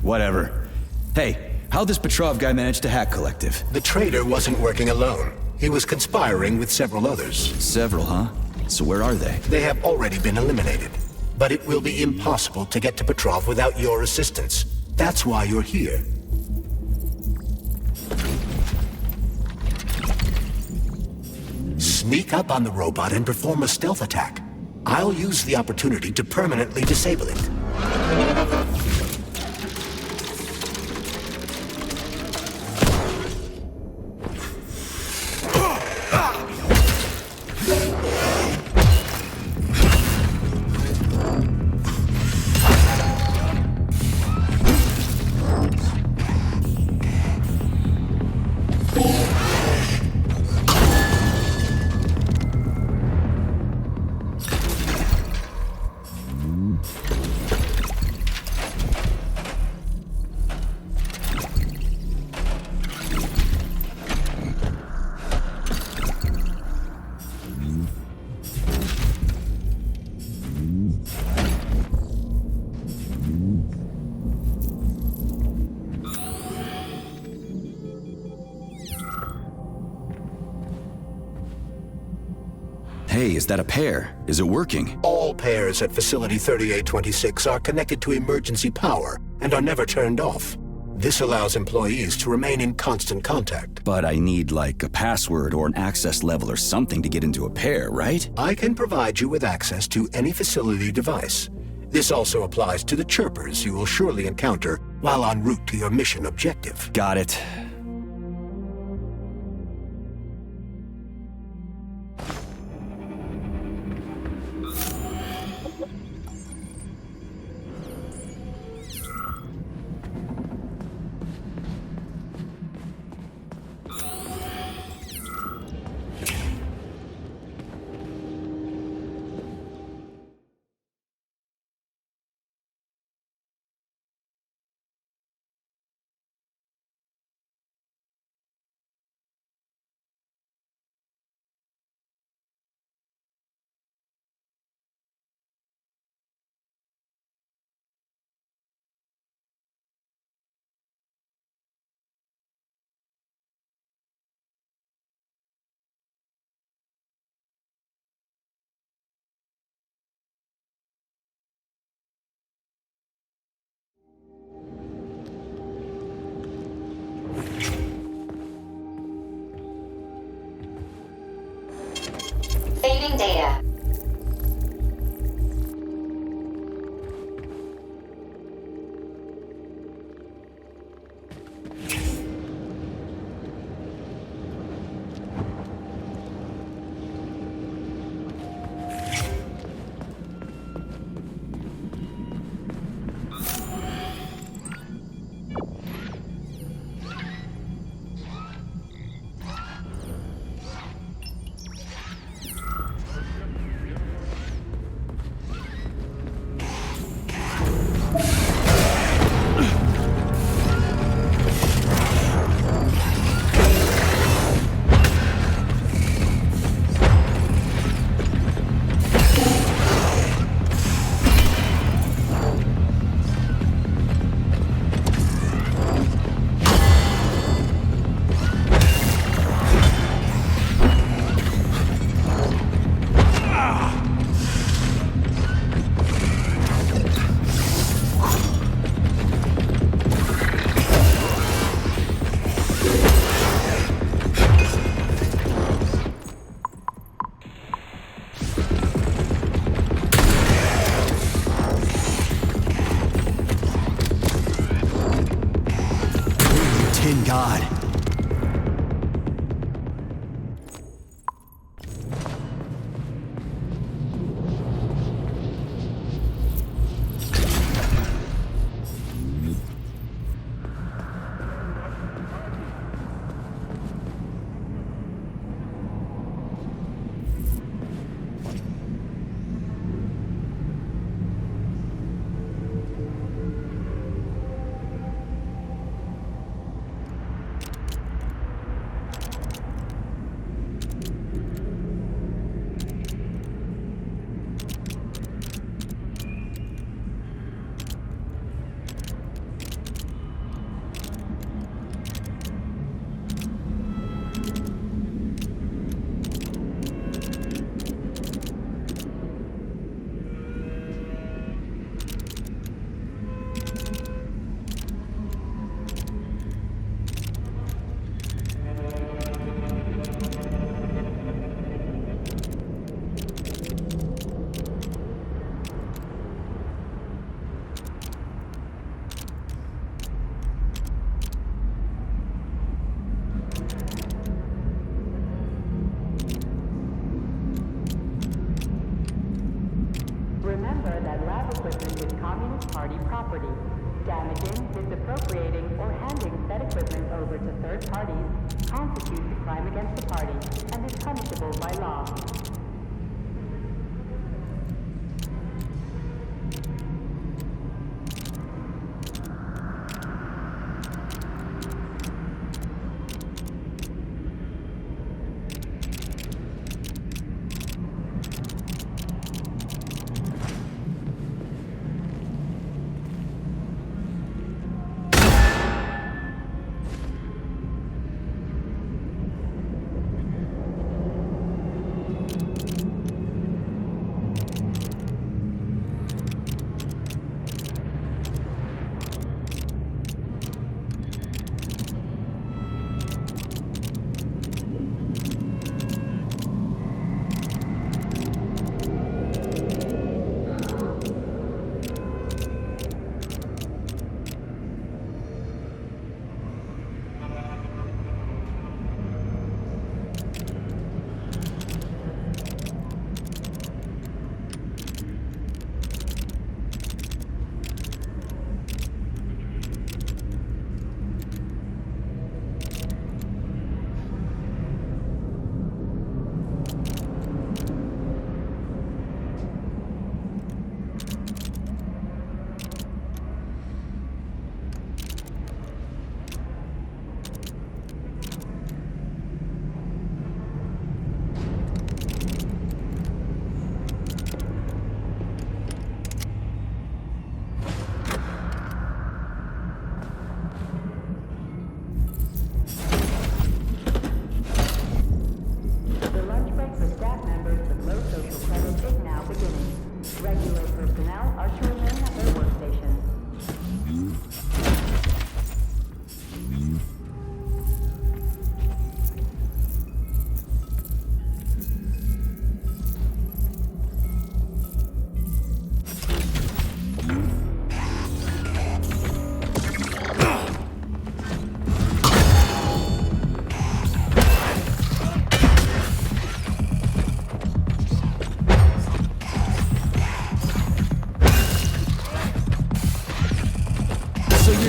Speaker 1: Whatever. Hey, how'd this Petrov guy manage to hack Collective?
Speaker 2: The traitor wasn't working alone. He was conspiring with several others.
Speaker 1: Several, huh? So where are they?
Speaker 2: They have already been eliminated. But it will be impossible to get to Petrov without your assistance. That's why you're here. Sneak up on the robot and perform a stealth attack. I'll use the opportunity to permanently disable it.
Speaker 1: Hey, is that a pair? Is it working?
Speaker 2: All pairs at Facility 3826 are connected to emergency power and are never turned off. This allows employees to remain in constant contact.
Speaker 1: But I need, like, a password or an access level or something to get into a pair, right?
Speaker 2: I can provide you with access to any facility device. This also applies to the chirpers you will surely encounter while en route to your mission objective.
Speaker 1: Got it.
Speaker 3: Saving data.
Speaker 1: God.
Speaker 18: Remember that lab equipment is Communist Party property. Damaging, misappropriating, or handing said equipment over to third parties constitutes a crime against the party and is punishable by law.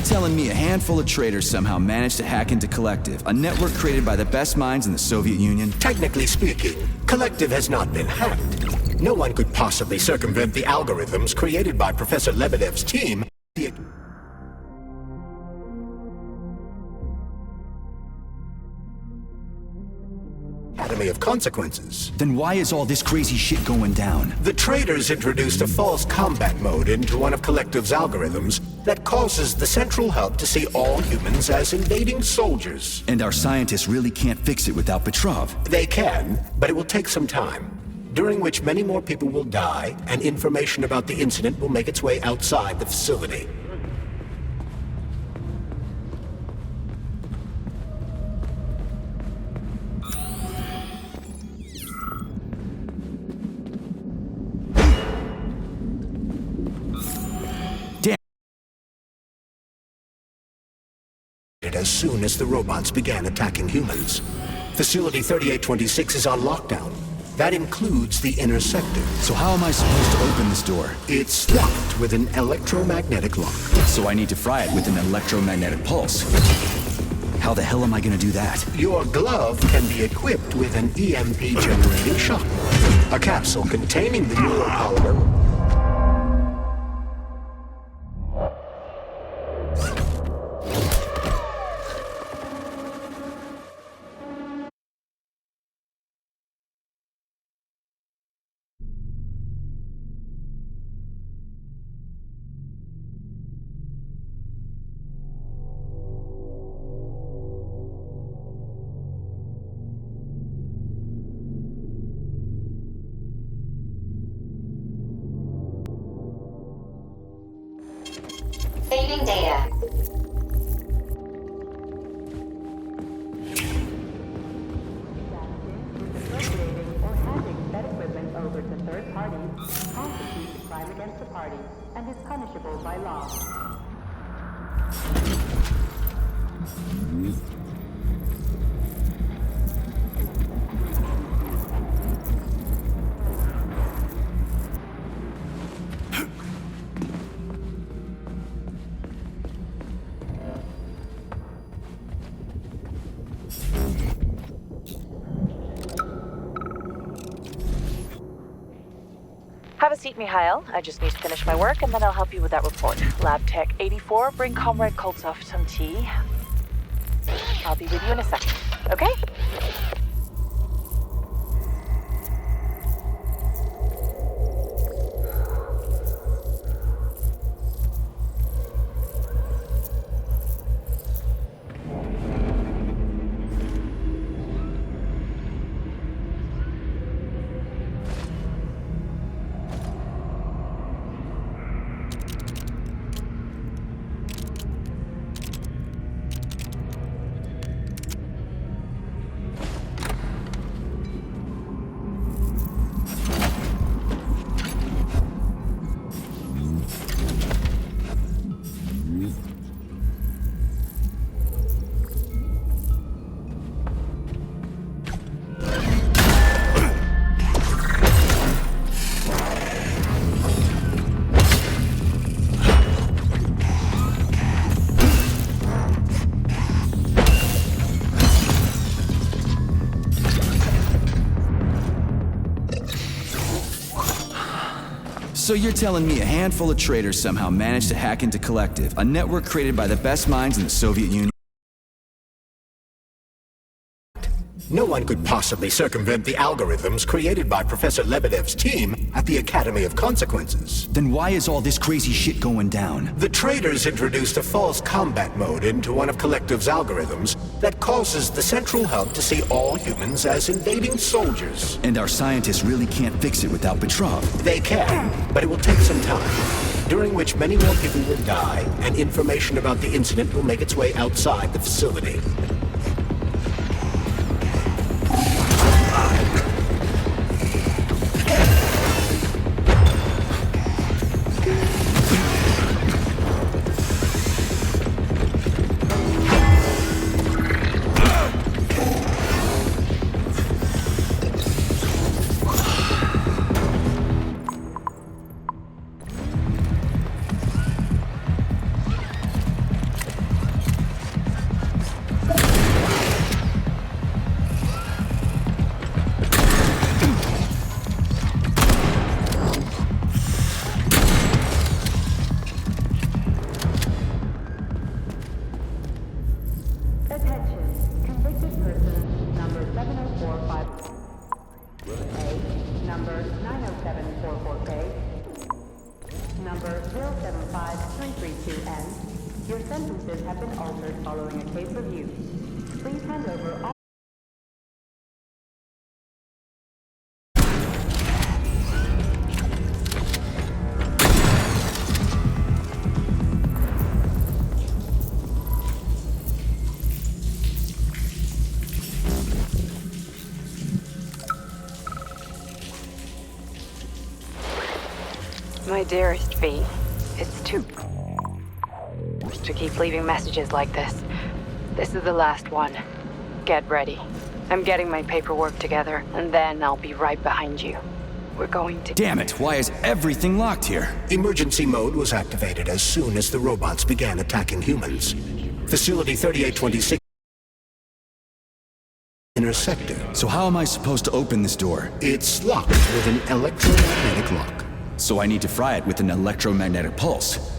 Speaker 1: Telling me a handful of traitors somehow managed to hack into Collective, a network created by the best minds in the Soviet Union?
Speaker 2: Technically speaking, Collective has not been hacked. No one could possibly circumvent the algorithms created by Professor Lebedev's team. The Academy of Consequences.
Speaker 1: Then why is all this crazy shit going down?
Speaker 2: The traitors introduced a false combat mode into one of Collective's algorithms that causes the Central Hub to see all humans as invading soldiers.
Speaker 1: And our scientists really can't fix it without Petrov.
Speaker 2: They can, but it will take some time, during which many more people will die, and information about the incident will make its way outside the facility. as soon as the robots began attacking humans. Facility 3826 is on lockdown. That includes the inner sector.
Speaker 1: So how am I supposed to open this door?
Speaker 2: It's locked with an electromagnetic lock.
Speaker 1: So I need to fry it with an electromagnetic pulse. How the hell am I gonna do that?
Speaker 2: Your glove can be equipped with an EMP generating shock. A capsule containing the neuropolymer.
Speaker 3: Saving data.
Speaker 18: Appropriating or handing said equipment over to third parties constitutes a crime against the party and is punishable by law.
Speaker 22: Have a seat, Mikhail. I just need to finish my work, and then I'll help you with that report. Lab Tech 84, bring Comrade Koltsov some tea. I'll be with you in a second, okay?
Speaker 1: So you're telling me a handful of traitors somehow managed to hack into Collective, a network created by the best minds in the Soviet Union?
Speaker 2: No one could possibly circumvent the algorithms created by Professor Lebedev's team at the Academy of Consequences.
Speaker 1: Then why is all this crazy shit going down?
Speaker 2: The traitors introduced a false combat mode into one of Collective's algorithms that causes the central hub to see all humans as invading soldiers.
Speaker 1: And our scientists really can't fix it without Petrov.
Speaker 2: They can, but it will take some time, during which many more people will die, and information about the incident will make its way outside the facility.
Speaker 22: My dearest V, it's too to keep leaving messages like this.
Speaker 21: This is the last one. Get ready. I'm getting my paperwork together, and then I'll be right behind you. We're going to...
Speaker 1: Damn it, why is everything locked here?
Speaker 2: Emergency mode was activated as soon as the robots began attacking humans. Facility 3826 inner sector.
Speaker 1: So how am I supposed to open this door?
Speaker 2: It's locked with an electromagnetic lock.
Speaker 1: So I need to fry it with an electromagnetic pulse.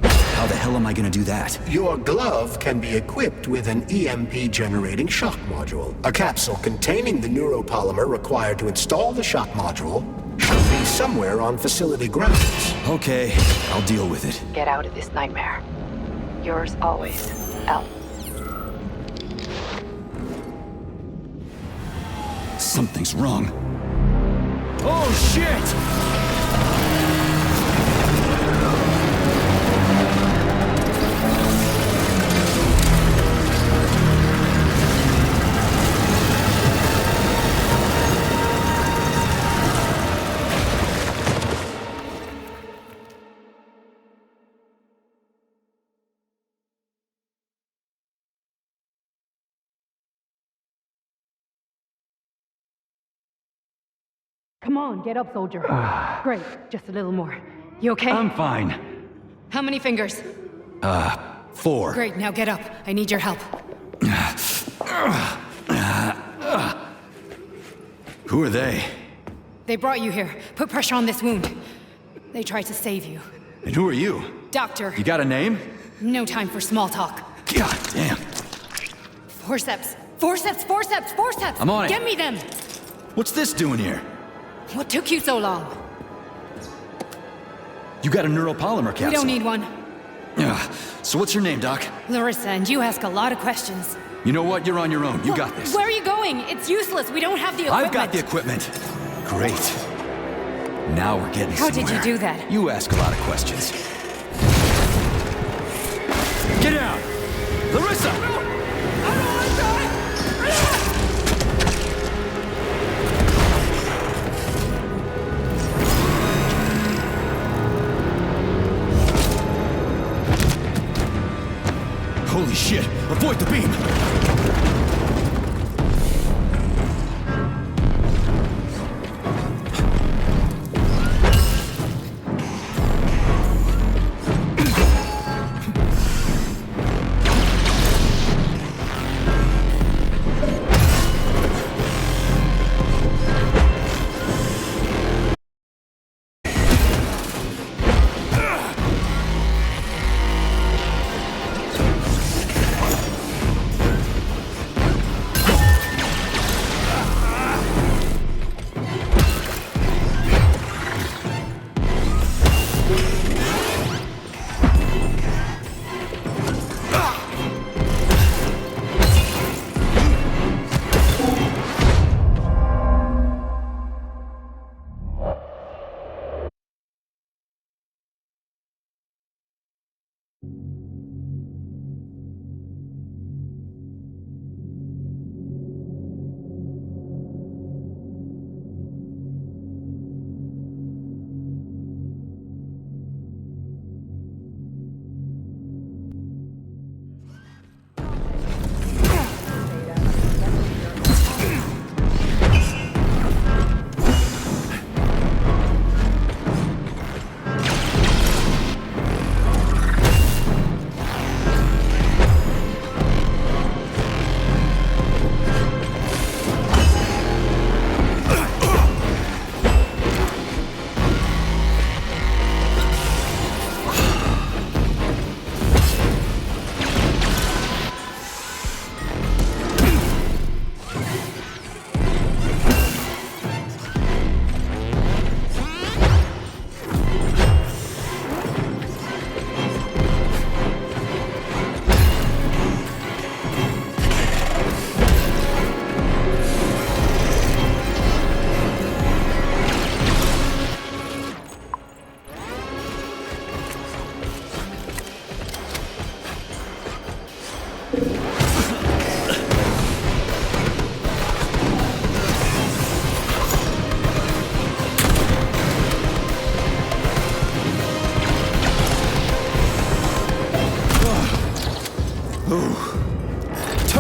Speaker 1: How the hell am I gonna do that?
Speaker 2: Your glove can be equipped with an EMP-generating shock module. A capsule containing the neuropolymer required to install the shock module should be somewhere on facility grounds.
Speaker 1: Okay, I'll deal with it.
Speaker 21: Get out of this nightmare. Yours always, L.
Speaker 1: Something's wrong. Oh, shit!
Speaker 21: Come on, get up, soldier. Great, just a little more. You okay?
Speaker 1: I'm fine.
Speaker 21: How many fingers?
Speaker 1: 4.
Speaker 21: Great, now get up. I need your help.
Speaker 1: Who are they?
Speaker 21: They brought you here. Put pressure on this wound. They tried to save you.
Speaker 1: And who are you?
Speaker 21: Doctor.
Speaker 1: You got a name?
Speaker 21: No time for small talk.
Speaker 1: God damn.
Speaker 21: Forceps. Forceps, forceps, forceps!
Speaker 1: I'm on it.
Speaker 21: Get me them!
Speaker 1: What's this doing here?
Speaker 21: What took you so long?
Speaker 1: You got a neuropolymer capsule.
Speaker 21: We don't need one.
Speaker 1: So what's your name, Doc?
Speaker 21: Larissa, and you ask a lot of questions.
Speaker 1: You know what? You're on your own. You got this.
Speaker 21: Where are you going? It's useless. We don't have the equipment.
Speaker 1: I've got the equipment. Great. Now we're getting
Speaker 21: How
Speaker 1: somewhere.
Speaker 21: did you do that?
Speaker 1: You ask a lot of questions. Get out! Larissa! Holy shit! Avoid the beam!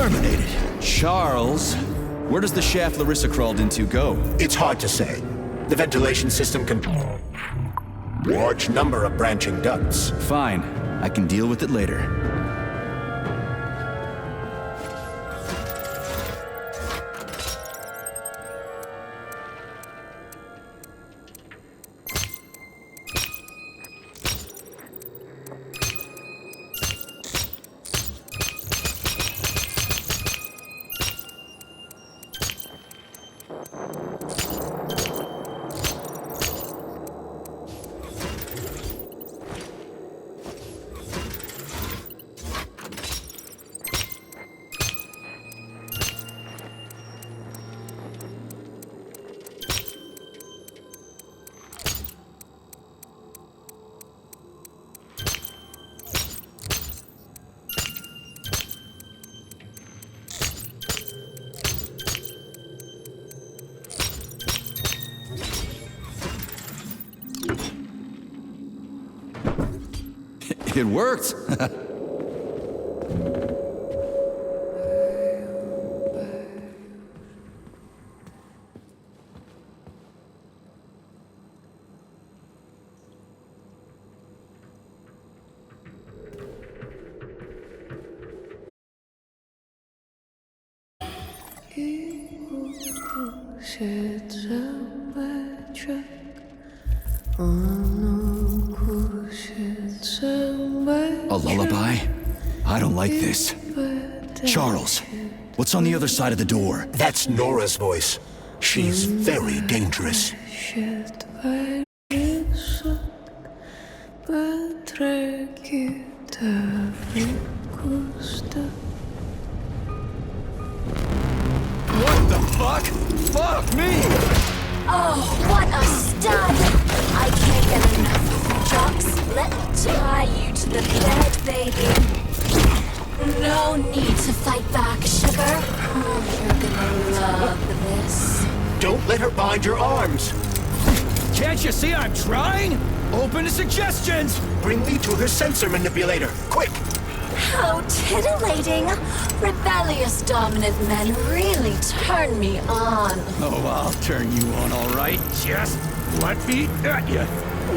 Speaker 1: terminated. Charles, where does the shaft Larissa crawled into go?
Speaker 2: It's hard to say. The ventilation system can... large number of branching ducts.
Speaker 1: Fine. I can deal with it later. It worked! A lullaby? I don't like this. Charles, what's on the other side of the door?
Speaker 2: That's Nora's voice. She's very dangerous.
Speaker 1: What the fuck? Fuck me!
Speaker 21: Oh, what a stud! I can't get enough. Jocks, let me tie you to the bed, baby. No need to fight back, sugar. Oh, you're gonna love this.
Speaker 2: Don't let her bind your arms.
Speaker 1: Can't you see I'm trying? Open to suggestions!
Speaker 2: Bring me to her sensor manipulator, quick!
Speaker 21: How titillating! Rebellious dominant men really turn me on.
Speaker 1: Oh, I'll turn you on, all right. Just let me at you.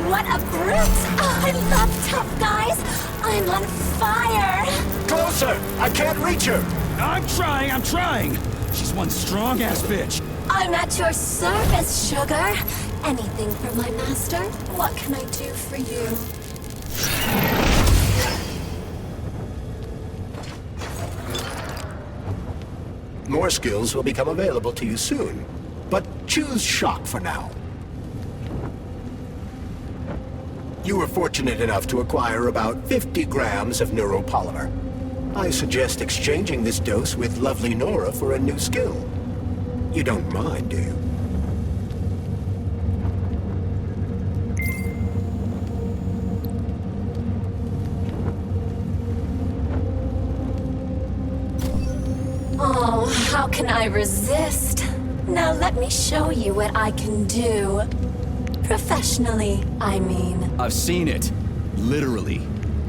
Speaker 21: What a brute! Oh, I love tough guys! I'm on fire!
Speaker 2: Closer! I can't reach her!
Speaker 1: I'm trying! She's one strong-ass bitch.
Speaker 21: I'm at your service, sugar. Anything for my master? What can I do for you?
Speaker 2: More skills will become available to you soon, but choose shock for now. You were fortunate enough to acquire about 50 grams of neuropolymer. I suggest exchanging this dose with lovely Nora for a new skill. You don't mind, do you?
Speaker 21: Oh, how can I resist? Now let me show you what I can do. Professionally, I mean.
Speaker 1: I've seen it. Literally.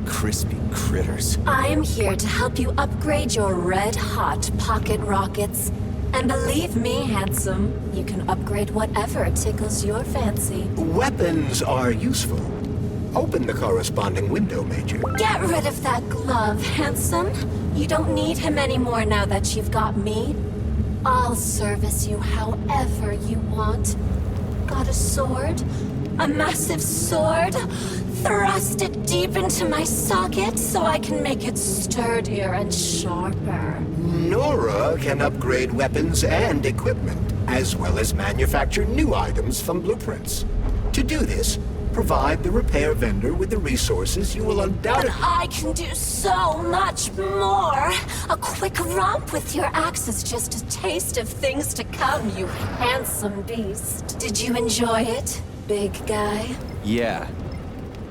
Speaker 1: Crispy critters.
Speaker 21: I am here to help you upgrade your red-hot pocket rockets. And believe me, handsome, you can upgrade whatever tickles your fancy.
Speaker 2: Weapons are useful. Open the corresponding window, Major.
Speaker 21: Get rid of that glove, handsome. You don't need him anymore now that you've got me. I'll service you however you want. Got a sword? A massive sword? Thrust it deep into my socket so I can make it sturdier and sharper.
Speaker 2: Nora can upgrade weapons and equipment, as well as manufacture new items from blueprints. To do this, provide the repair vendor with the resources you will undoubtedly...
Speaker 21: But I can do so much more! A quick romp with your axe is just a taste of things to come, you handsome beast. Did you enjoy it, big guy?
Speaker 1: Yeah.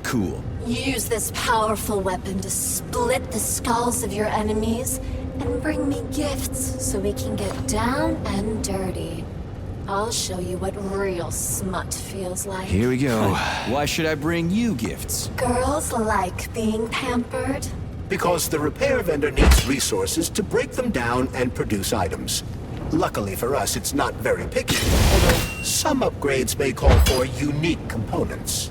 Speaker 1: Cool.
Speaker 21: Use this powerful weapon to split the skulls of your enemies and bring me gifts so we can get down and dirty. I'll show you what real smut feels like.
Speaker 1: Here we go. Why should I bring you gifts?
Speaker 21: Girls like being pampered.
Speaker 2: because the repair vendor needs resources to break them down and produce items. Luckily for us, it's not very picky, although some upgrades may call for unique components.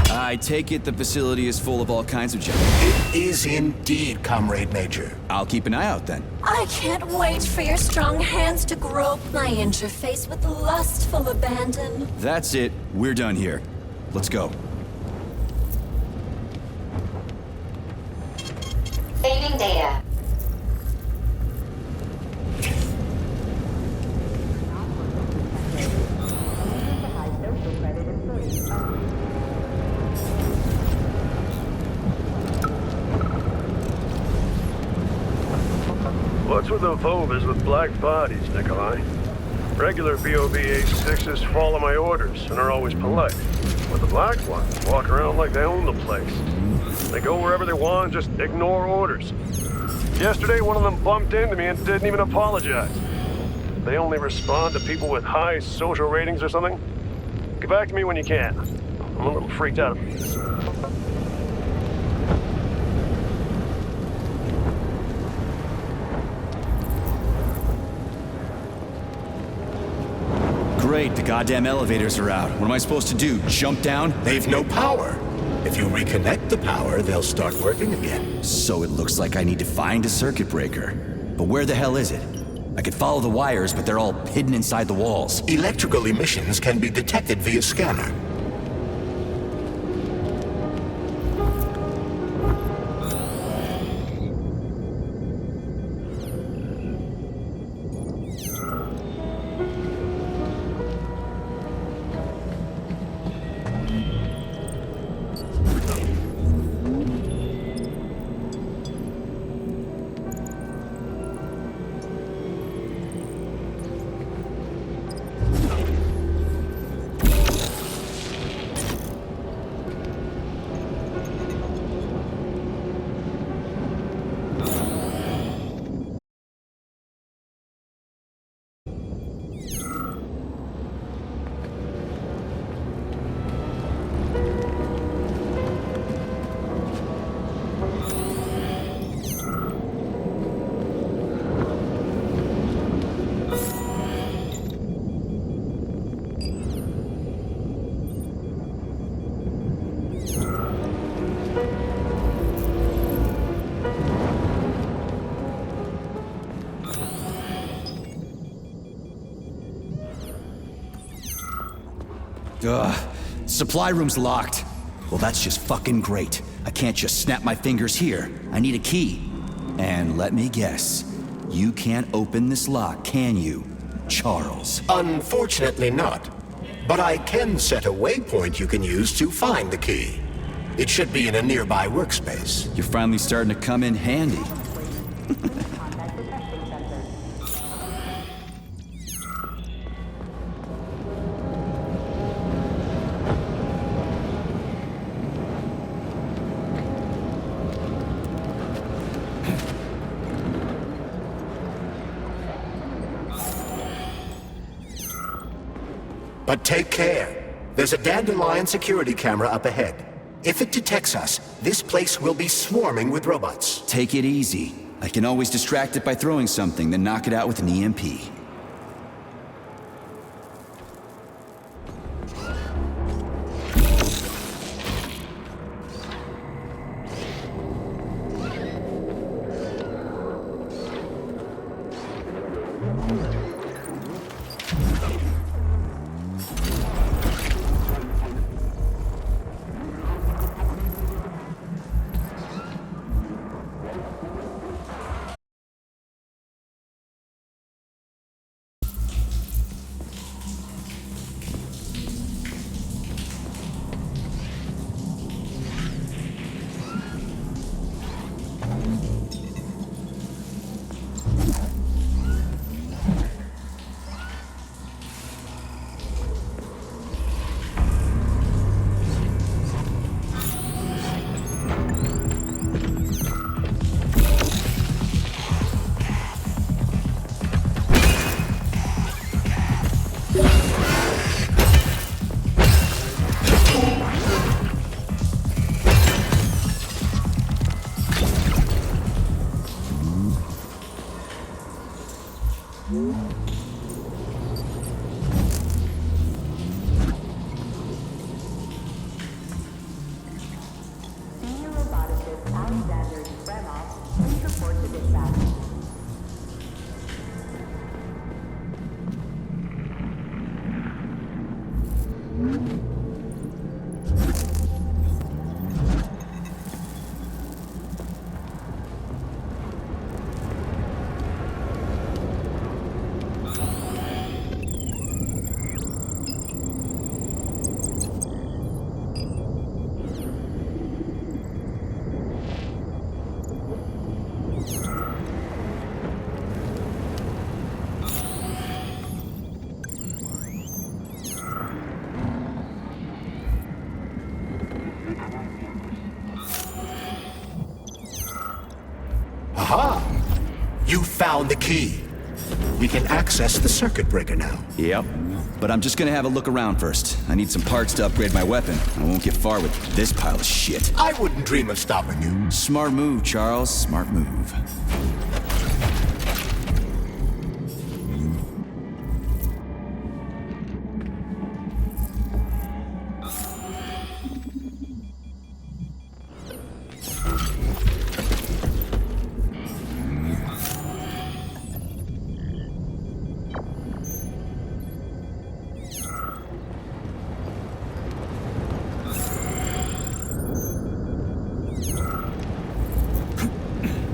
Speaker 1: I take it the facility is full of all kinds of junk.
Speaker 2: It is indeed, Comrade Major.
Speaker 1: I'll keep an eye out then.
Speaker 10: I can't wait for your strong hands to grope my interface with lustful abandon.
Speaker 1: That's it. We're done here. Let's go.
Speaker 3: Saving data.
Speaker 12: What's with the Vovas with black bodies, Nikolai? Regular BOV-86s follow my orders and are always polite. But the black ones walk around like they own the place. They go wherever they want and just ignore orders. Yesterday, one of them bumped into me and didn't even apologize. They only respond to people with high social ratings or something. Get back to me when you can. I'm a little freaked out about this.
Speaker 1: Great, the goddamn elevators are out. What am I supposed to do? Jump down?
Speaker 2: They've no power. If you reconnect the power, they'll start working again.
Speaker 1: So it looks like I need to find a circuit breaker. But where the hell is it? I could follow the wires, but they're all hidden inside the walls.
Speaker 2: Electrical emissions can be detected via scanner.
Speaker 1: Ugh. Supply room's locked. Well, that's just fucking great. I can't just snap my fingers here. I need a key. And let me guess, you can't open this lock, can you, Charles?
Speaker 2: Unfortunately not. But I can set a waypoint you can use to find the key. It should be in a nearby workspace.
Speaker 1: You're finally starting to come in handy.
Speaker 2: But take care. There's a Dandelion security camera up ahead. If it detects us, this place will be swarming with robots.
Speaker 1: Take it easy. I can always distract it by throwing something, then knock it out with an EMP.
Speaker 22: Report to dispatch.
Speaker 2: Aha! You found the key. We can access the circuit breaker now.
Speaker 1: Yep. But I'm just gonna have a look around first. I need some parts to upgrade my weapon. I won't get far with this pile of shit.
Speaker 2: I wouldn't dream of stopping you.
Speaker 1: Smart move, Charles. Smart move.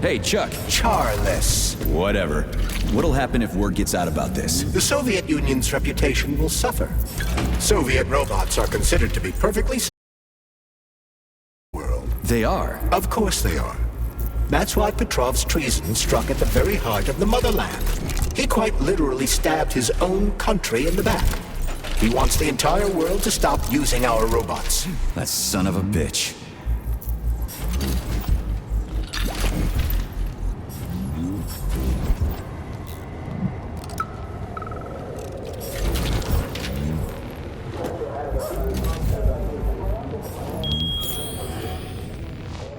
Speaker 1: Hey, Chuck.
Speaker 2: Charles.
Speaker 1: Whatever. What'll happen if word gets out about this?
Speaker 2: The Soviet Union's reputation will suffer. Soviet robots are considered to be perfectly world.
Speaker 1: They are?
Speaker 2: Of course they are. That's why Petrov's treason struck at the very heart of the motherland. He quite literally stabbed his own country in the back. He wants the entire world to stop using our robots.
Speaker 1: That son of a bitch.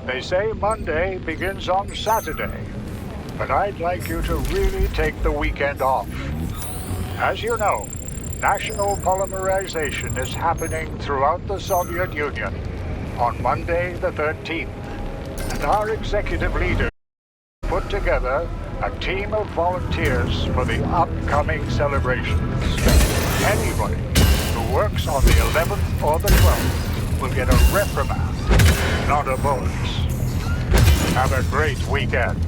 Speaker 13: They say Monday begins on Saturday, but I'd like you to really take the weekend off. As you know, national polymerization is happening throughout the Soviet Union on Monday the 13th, and our executive leader put together a team of volunteers for the upcoming celebrations. Anybody who works on the 11th or the 12th will get a reprimand, not a bonus. Have a great weekend.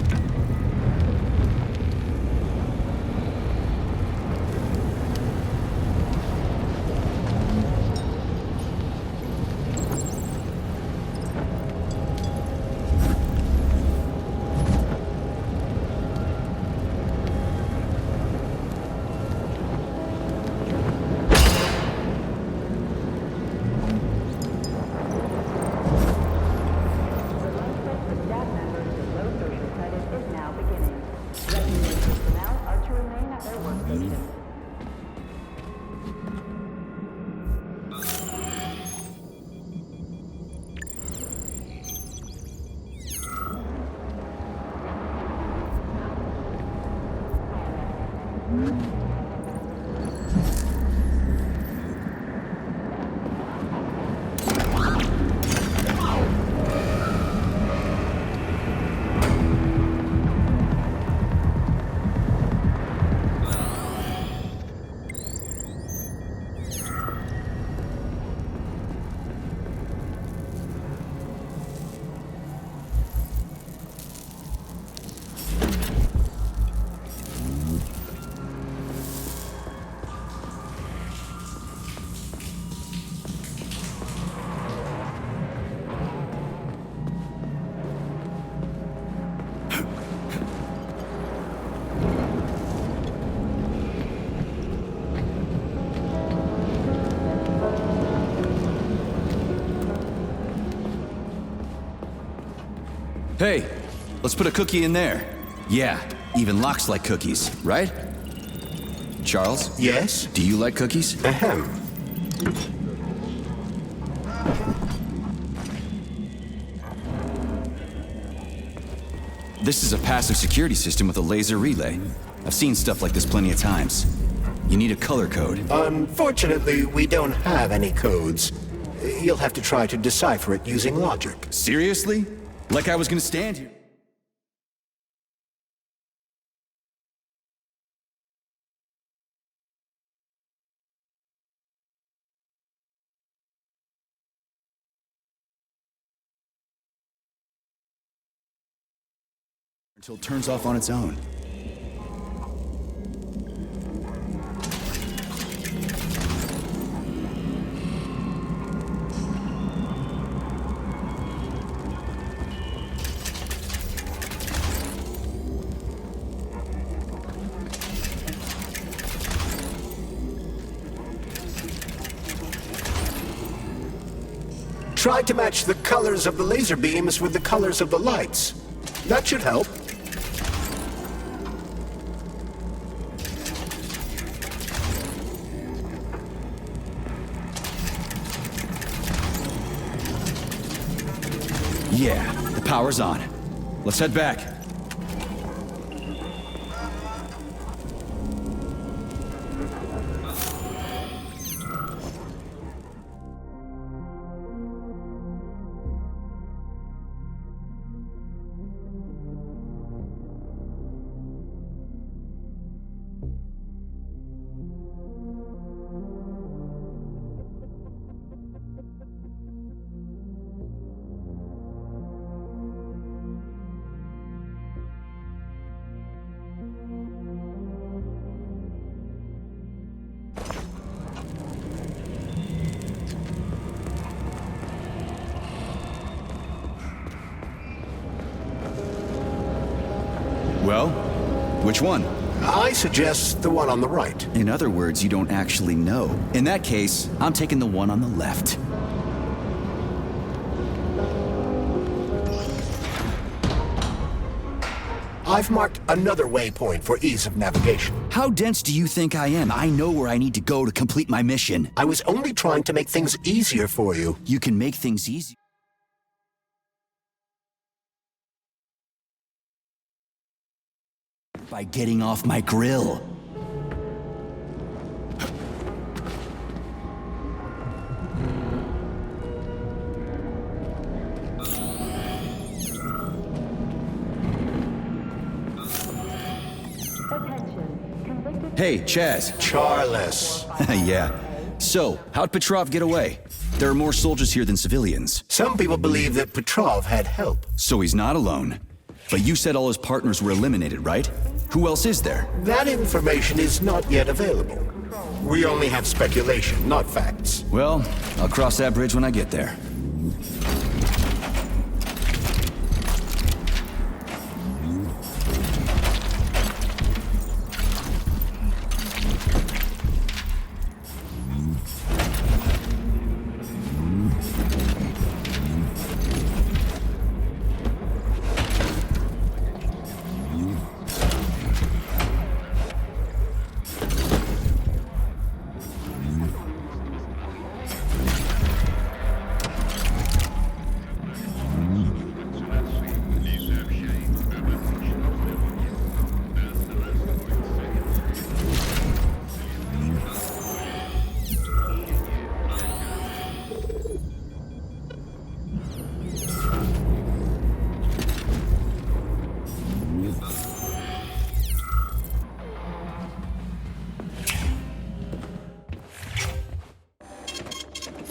Speaker 1: Hey, let's put a cookie in there. Yeah, even locks like cookies, right? Charles?
Speaker 2: Yes?
Speaker 1: Do you like cookies?
Speaker 2: Ahem.
Speaker 1: This is a passive security system with a laser relay. I've seen stuff like this plenty of times. You need a color code.
Speaker 2: Unfortunately, we don't have any codes. You'll have to try to decipher it using logic.
Speaker 1: Seriously? Like I was gonna stand here. Until it turns off on its own.
Speaker 2: Try to match the colors of the laser beams with the colors of the lights. That should help.
Speaker 1: Yeah, the power's on. Let's head back. Well, which one?
Speaker 2: I suggest the one on the right.
Speaker 1: In other words, you don't actually know. In that case, I'm taking the one on the left.
Speaker 2: I've marked another waypoint for ease of navigation.
Speaker 1: How dense do you think I am? I know where I need to go to complete my mission.
Speaker 2: I was only trying to make things easier for you.
Speaker 1: You can make things easier. By getting off my grill. Hey, Chaz.
Speaker 2: Charles.
Speaker 1: Yeah. So, how'd Petrov get away? There are more soldiers here than civilians.
Speaker 2: Some people believe that Petrov had help.
Speaker 1: So he's not alone. But you said all his partners were eliminated, right? Who else is there?
Speaker 2: That information is not yet available. We only have speculation, not facts.
Speaker 1: Well, I'll cross that bridge when I get there.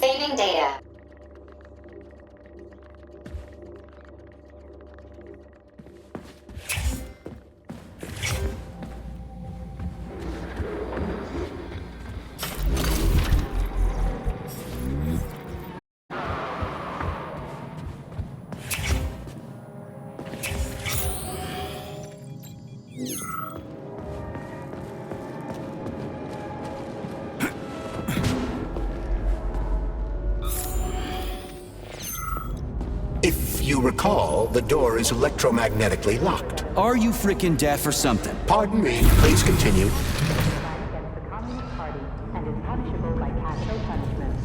Speaker 3: Saving data.
Speaker 2: If you recall, the door is electromagnetically locked.
Speaker 1: Are you frickin' deaf or something?
Speaker 2: Pardon me, please continue.
Speaker 18: The Communist Party and is punishable by capital punishment.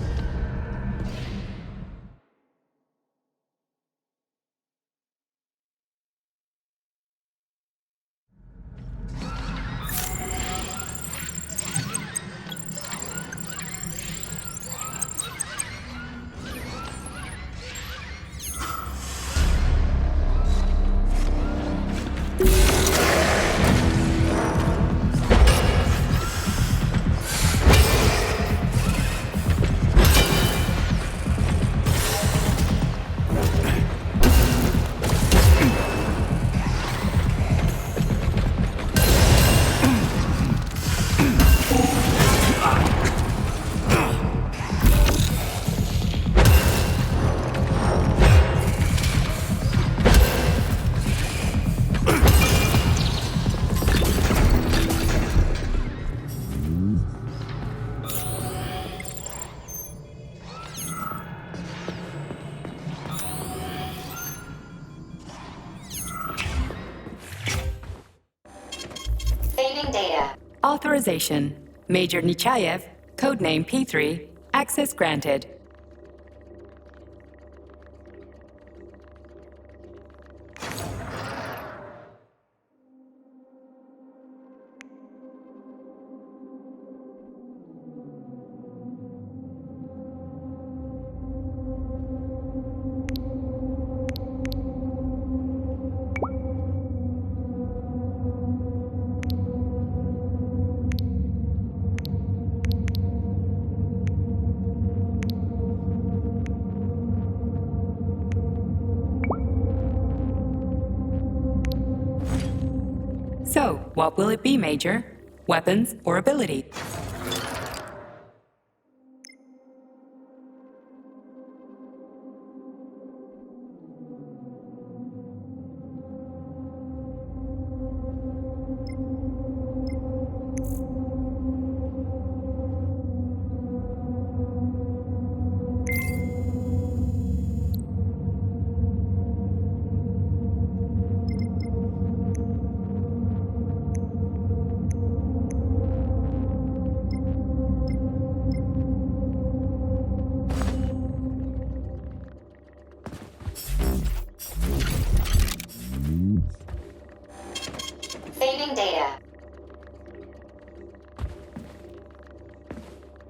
Speaker 3: Saving data.
Speaker 14: Authorization. Major Nechayev, codename P3, access granted. So, what will it be, Major? Weapons or ability?
Speaker 3: Saving data.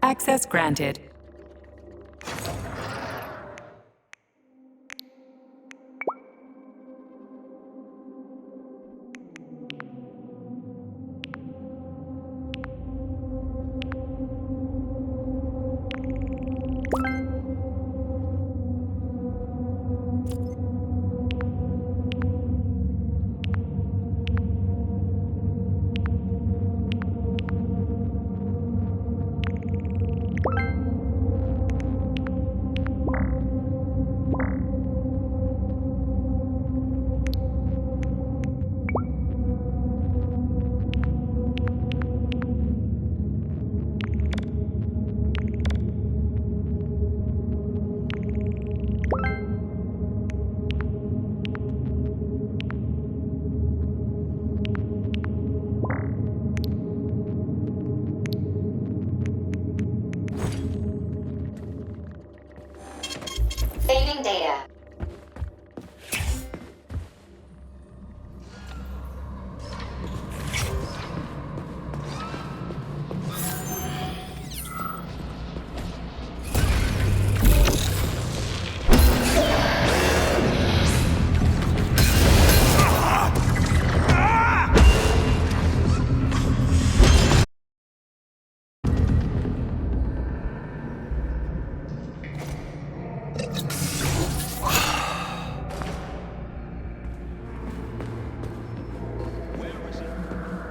Speaker 14: Access granted.
Speaker 3: Saving data.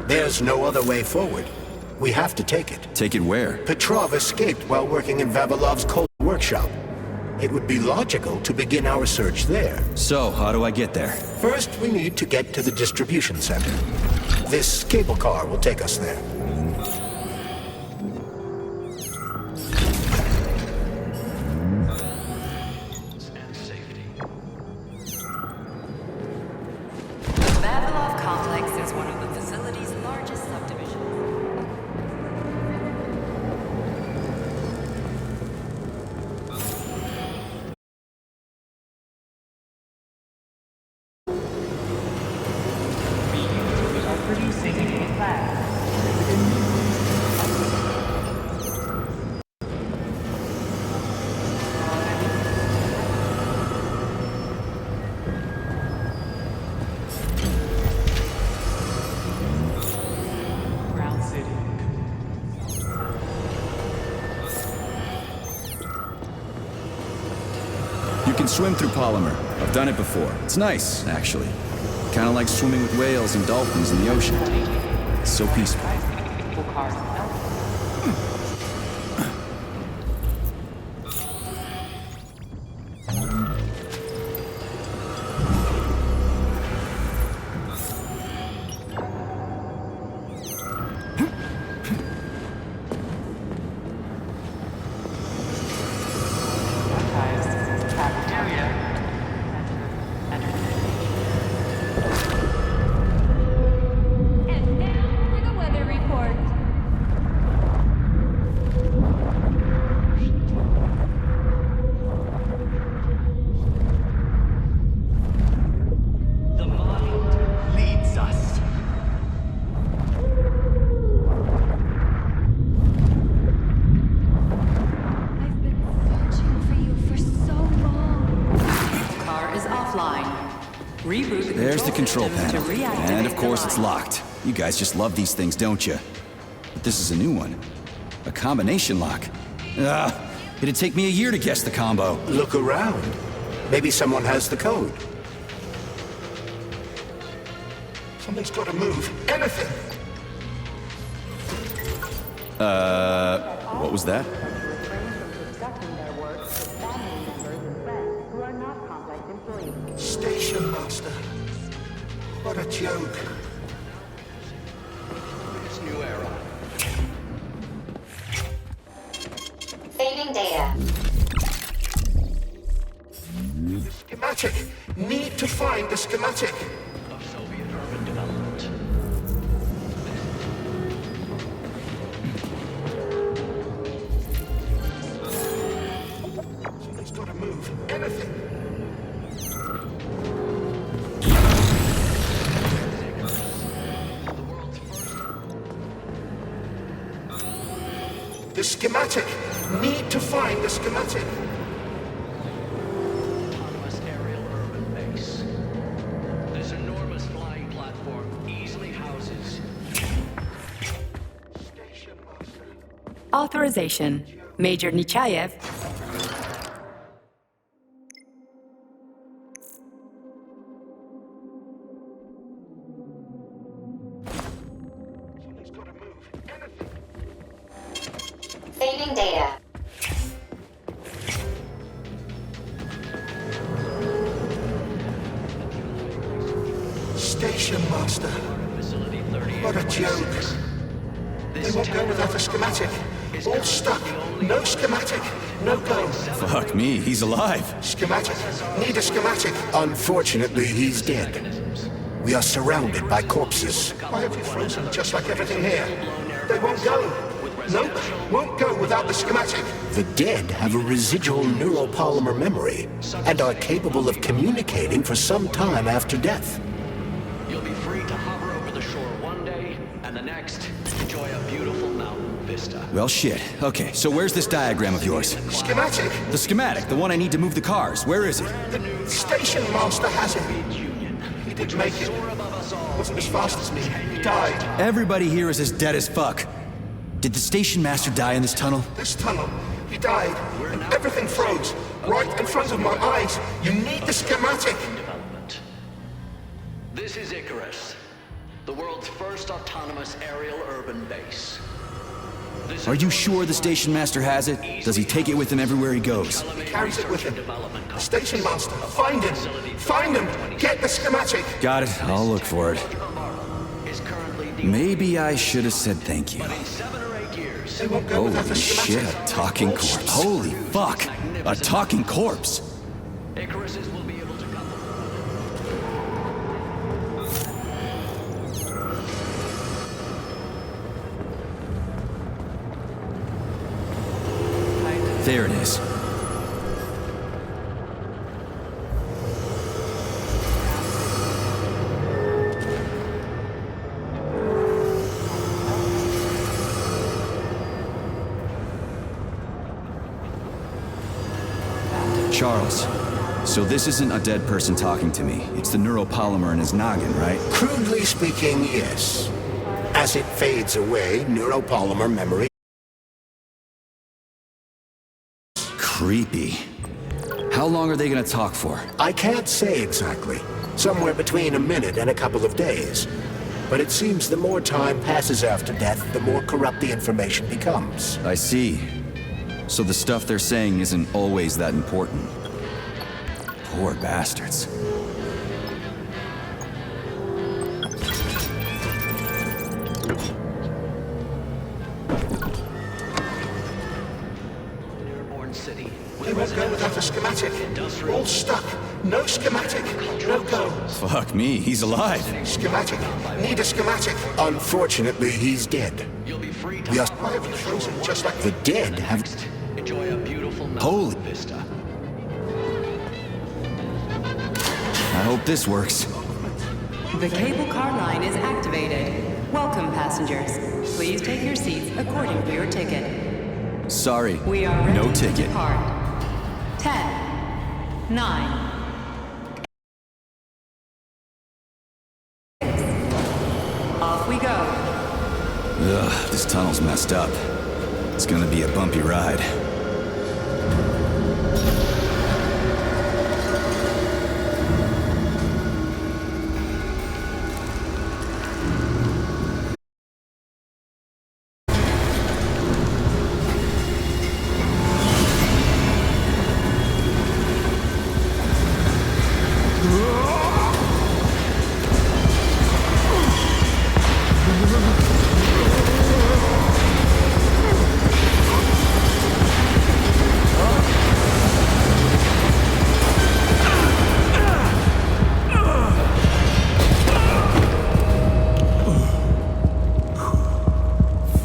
Speaker 2: There's no other way forward. We have to take it.
Speaker 1: Take it where?
Speaker 2: Petrov escaped while working in Vavilov's cold workshop. It would be logical to begin our search there.
Speaker 1: So, how do I get there?
Speaker 2: First, we need to get to the distribution center. This cable car will take us there.
Speaker 14: The Vavilov complex is one of the facility's largest subdivisions.
Speaker 7: We are producing a flag. Ground City.
Speaker 1: You can swim through polymer. I've done it before. It's nice, actually. Kind of like swimming with whales and dolphins in the ocean. It's so peaceful.
Speaker 5: And now for the weather
Speaker 1: control
Speaker 16: systems to
Speaker 1: panel.
Speaker 16: reactivate
Speaker 1: And of course
Speaker 16: the
Speaker 1: it's
Speaker 16: line.
Speaker 1: locked. You guys just love these things, don't you? But this is a new one. A combination lock. It'd take me a year to guess the combo.
Speaker 2: Look around. Maybe someone has the code. Something's got to move. Anything!
Speaker 1: What was that?
Speaker 2: Station master. What a joke.
Speaker 15: This new era.
Speaker 3: Saving data.
Speaker 2: Schematic. Need to find the schematic.
Speaker 15: Of Soviet urban development.
Speaker 2: Something's got to move. Anything. The schematic. Need to find the schematic.
Speaker 15: Autonomous aerial urban base. This enormous flying platform easily houses.
Speaker 16: Authorization. Major Nechayev.
Speaker 3: Saving data.
Speaker 2: Station master. What a joke. They won't go without a schematic. All stuck. No schematic. No go.
Speaker 1: Fuck me, he's alive.
Speaker 2: Schematic. Need a schematic. Unfortunately, he's dead. We are surrounded by corpses. Why have you frozen just like everything here? They won't go. Nope, won't go without the schematic. The dead have a residual neuropolymer memory and are capable of communicating for some time after death.
Speaker 15: You'll be free to hover over the shore one day, and the next, enjoy a beautiful mountain vista.
Speaker 1: Well, shit. Okay, so where's this diagram of yours?
Speaker 2: Schematic.
Speaker 1: The schematic, the one I need to move the cars. Where is it?
Speaker 2: The station master has it. He didn't make it. Wasn't as fast as me. He died.
Speaker 1: Everybody here is as dead as fuck. Did the station master die in this tunnel?
Speaker 2: This tunnel. He died. And everything froze. Right in front of my eyes. You need the schematic.
Speaker 15: This is Icarus, the world's first autonomous aerial urban base.
Speaker 1: Are you sure the station master has it? Does he take it with him everywhere he goes?
Speaker 2: He carries it with him. Station master. Find him. Find him. Get the schematic.
Speaker 1: Got it. I'll look for it. Maybe I should have said thank you.
Speaker 2: They won't go without the
Speaker 1: Holy
Speaker 2: schematic.
Speaker 1: shit, a talking corpse. Holy fuck, a talking corpse.
Speaker 15: Icaruses will be able to come.
Speaker 1: There it is. Charles, so this isn't a dead person talking to me. It's the neuropolymer in his noggin, right?
Speaker 2: Crudely speaking, yes. As it fades away, neuropolymer memory.
Speaker 1: Creepy. How long are they gonna talk for?
Speaker 2: I can't say exactly. Somewhere between a minute and a couple of days. But it seems the more time passes after death, the more corrupt the information becomes.
Speaker 1: I see. So the stuff they're saying isn't always that important. Poor bastards.
Speaker 15: Airborne city.
Speaker 2: They won't go without a schematic. All stuck. No schematic. No go.
Speaker 1: Fuck me, he's alive.
Speaker 2: Schematic. Need a schematic. Unfortunately, he's dead. We are frozen just like the dead have.
Speaker 15: Enjoy a beautiful
Speaker 1: Holy
Speaker 15: vista.
Speaker 1: I hope this works.
Speaker 14: The cable car line is activated. Welcome, passengers. Please take your seats according to your ticket.
Speaker 1: Sorry,
Speaker 14: We are ready
Speaker 1: no
Speaker 14: to
Speaker 1: ticket.
Speaker 14: depart. 10, 9, Off we go.
Speaker 1: Ugh, this tunnel's messed up. It's gonna be a bumpy ride.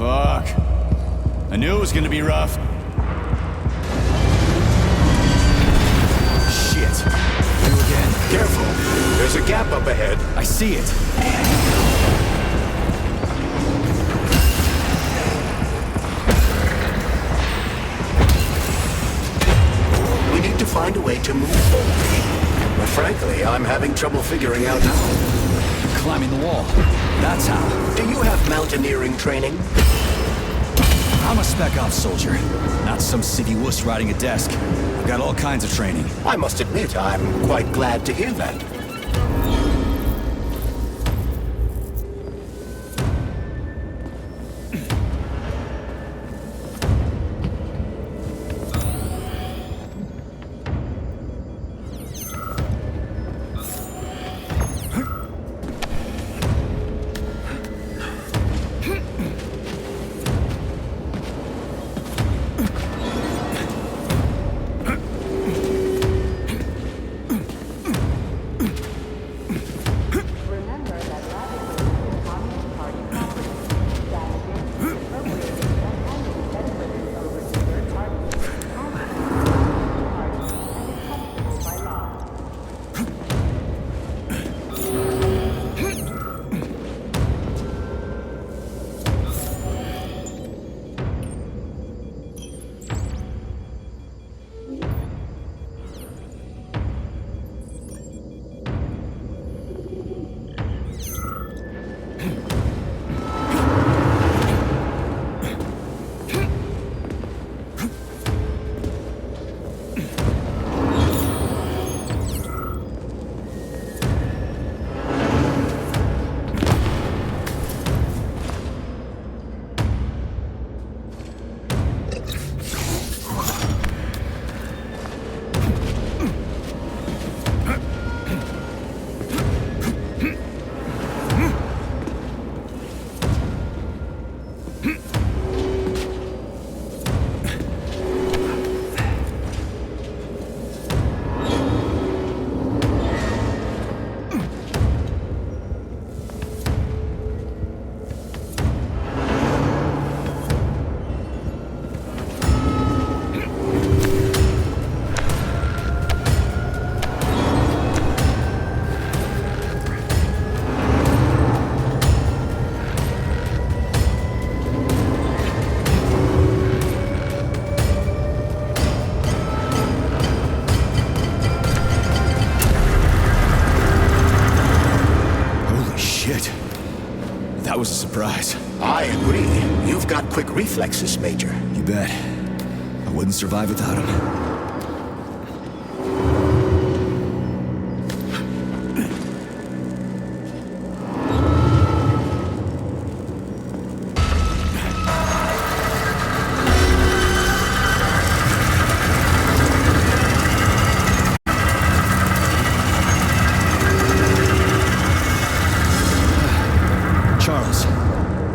Speaker 1: Fuck. I knew it was gonna be rough. Shit. You again.
Speaker 2: Careful. There's a gap up ahead.
Speaker 1: I see it.
Speaker 2: We need to find a way to move forward. But frankly, I'm having trouble figuring out how.
Speaker 1: Climbing the wall. That's how.
Speaker 2: Do you have mountaineering training?
Speaker 1: I'm a spec ops soldier, not some civvy wuss riding a desk. I've got all kinds of training.
Speaker 2: I must admit, I'm quite glad to hear that.
Speaker 1: That was a surprise.
Speaker 2: I agree. You've got quick reflexes, Major.
Speaker 1: You bet. I wouldn't survive without him.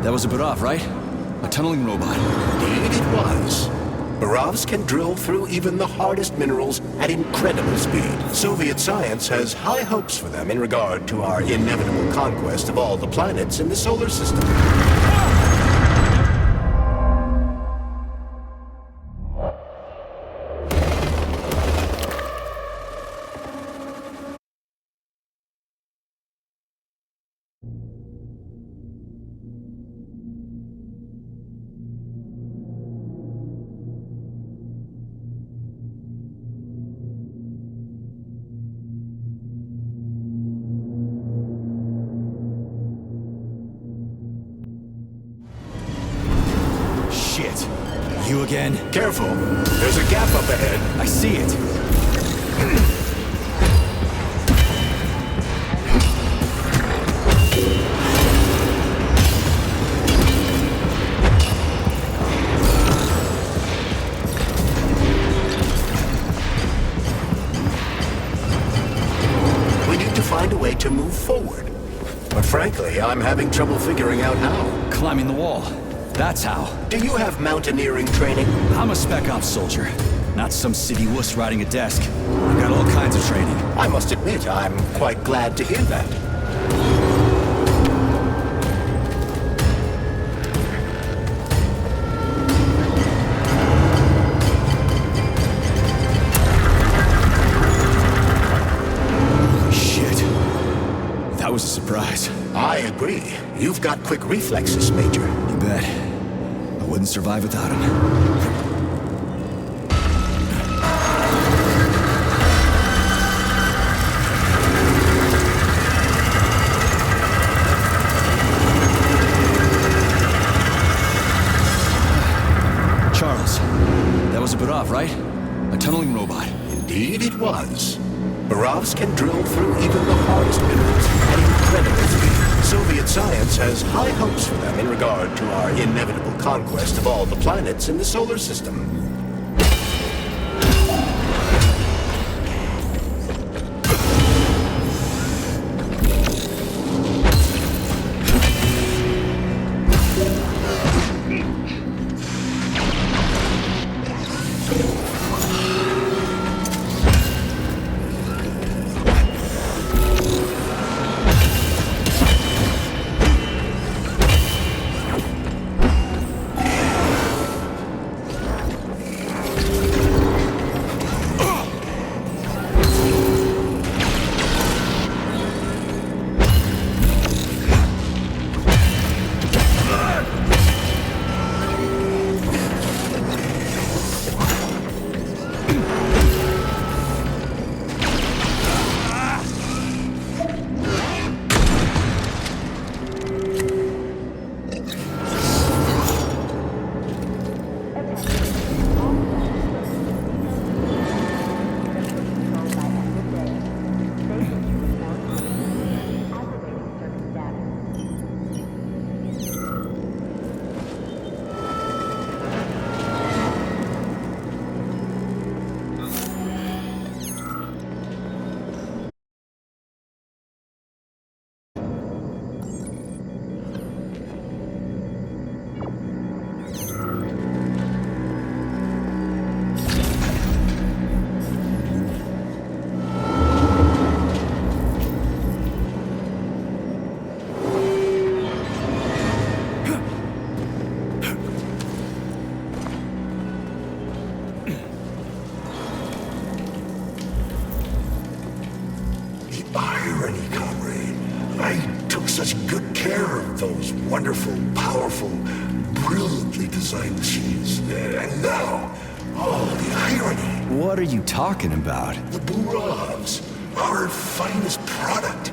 Speaker 1: That was a Barav, right? A tunneling robot.
Speaker 2: Indeed it was. Baravs can drill through even the hardest minerals at incredible speed. Soviet science has high hopes for them in regard to our inevitable conquest of all the planets in the solar system.
Speaker 1: it. You again?
Speaker 2: Careful. There's a gap up ahead.
Speaker 1: I see it.
Speaker 2: We need to find a way to move forward. But frankly, I'm having trouble figuring out how.
Speaker 1: Climbing the wall. That's how.
Speaker 2: Do you have mountaineering training?
Speaker 1: I'm a spec ops soldier, not some city wuss riding a desk. I've got all kinds of training.
Speaker 2: I must admit, I'm quite glad to hear that.
Speaker 1: Holy shit. That was a surprise.
Speaker 2: I agree. You've got quick reflexes, Major.
Speaker 1: You bet. I wouldn't survive without him. Charles, that was a Barav, right? A tunneling robot.
Speaker 2: Indeed it was. Baravs can drill through even the hardest minerals at incredible speed. Soviet science has high hopes for them in regard to our inevitable conquest of all the planets in the solar system.
Speaker 11: Irony, comrade. I took such good care of those wonderful, powerful, brilliantly designed machines. And now, oh, the irony.
Speaker 1: What are you talking about?
Speaker 11: The Buravs, our finest product.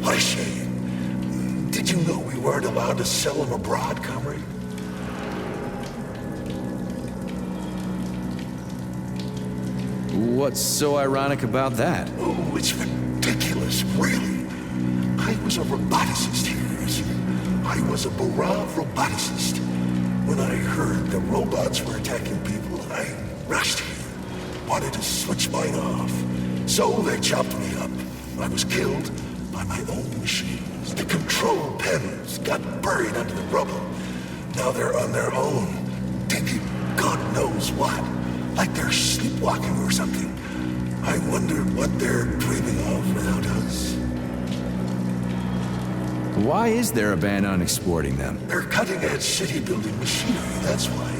Speaker 11: What a shame. Did you know we weren't allowed to sell them abroad, comrade?
Speaker 1: What's so ironic about that?
Speaker 11: Oh, it's ridiculous, really. I was a roboticist here, you see. I was a Burav roboticist. When I heard the robots were attacking people, I rushed here. Wanted to switch mine off. So they chopped me up. I was killed by my own machines. The control panels got buried under the rubble. Now they're on their own, thinking God knows what. Like they're sleepwalking or something. I wonder what they're dreaming of without us.
Speaker 1: Why is there a ban on exporting them?
Speaker 11: They're cutting-edge city-building machinery, that's why.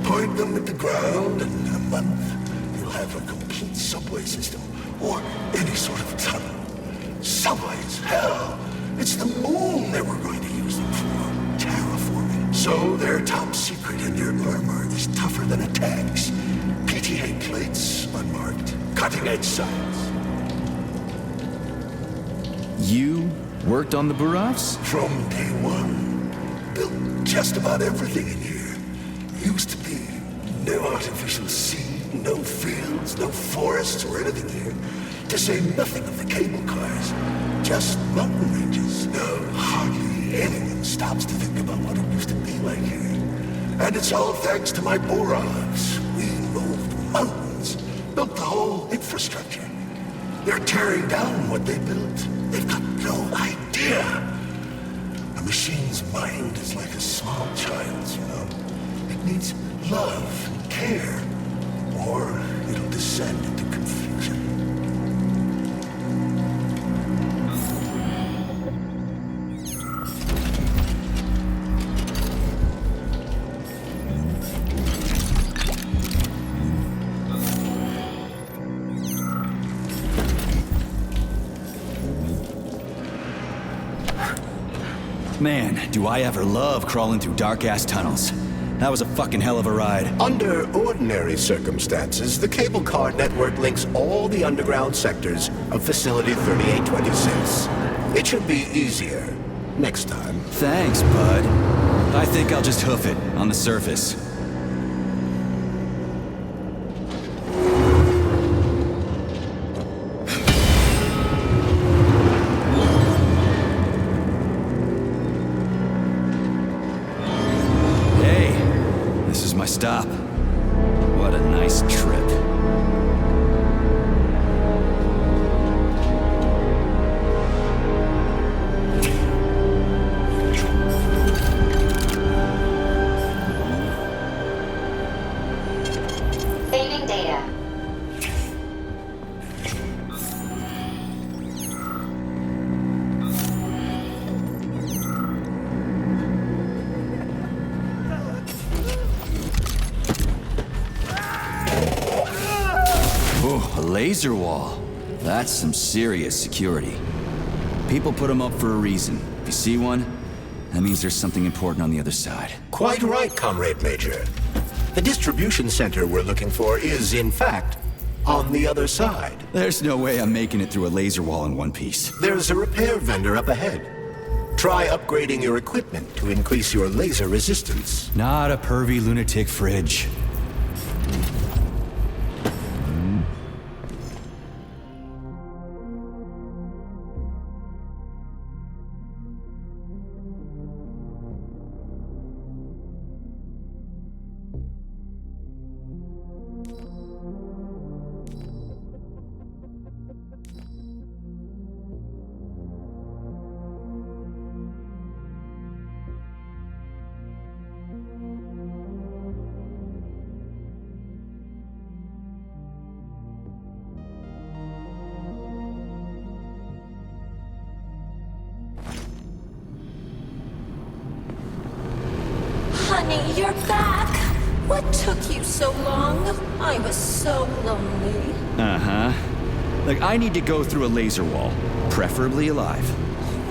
Speaker 11: Point them at the ground, and in a month, you'll have a complete subway system, or any sort of tunnel. Subways, hell! It's the moon they were going to use them for. Terraforming. So they're top secret, and their armor is tougher than a tank's. PTA plates, unmarked. Cutting-edge science.
Speaker 1: You worked on the Buravs?
Speaker 11: From day one. Built just about everything in here. Used to be no artificial sea, no fields, no forests or anything here. To say nothing of the cable cars. Just mountain ranges. No, hardly anyone stops to think about what it used to be like here. And it's all thanks to my Borovs. We moved mountains, built the whole infrastructure. They're tearing down what they built. They've got no idea. A machine's mind is like a small child's, you know. It needs love and care, or it'll descend into confusion.
Speaker 1: Man, do I ever love crawling through dark-ass tunnels. That was a fucking hell of a ride.
Speaker 2: Under ordinary circumstances, the cable car network links all the underground sectors of Facility 3826. It should be easier next time.
Speaker 1: Thanks, bud. I think I'll just hoof it on the surface. Stop. What a nice trip.
Speaker 3: Saving data.
Speaker 1: A laser wall. That's some serious security. People put them up for a reason. If you see one, that means there's something important on the other side.
Speaker 2: Quite right, Comrade Major. The distribution center we're looking for is, in fact, on the other side.
Speaker 1: There's no way I'm making it through a laser wall in one piece.
Speaker 2: There's a repair vendor up ahead. Try upgrading your equipment to increase your laser resistance.
Speaker 1: Not a pervy lunatic fridge.
Speaker 10: Honey, you're back. What took you so long? I was so lonely.
Speaker 1: Uh-huh. Like, I need to go through a laser wall, preferably alive.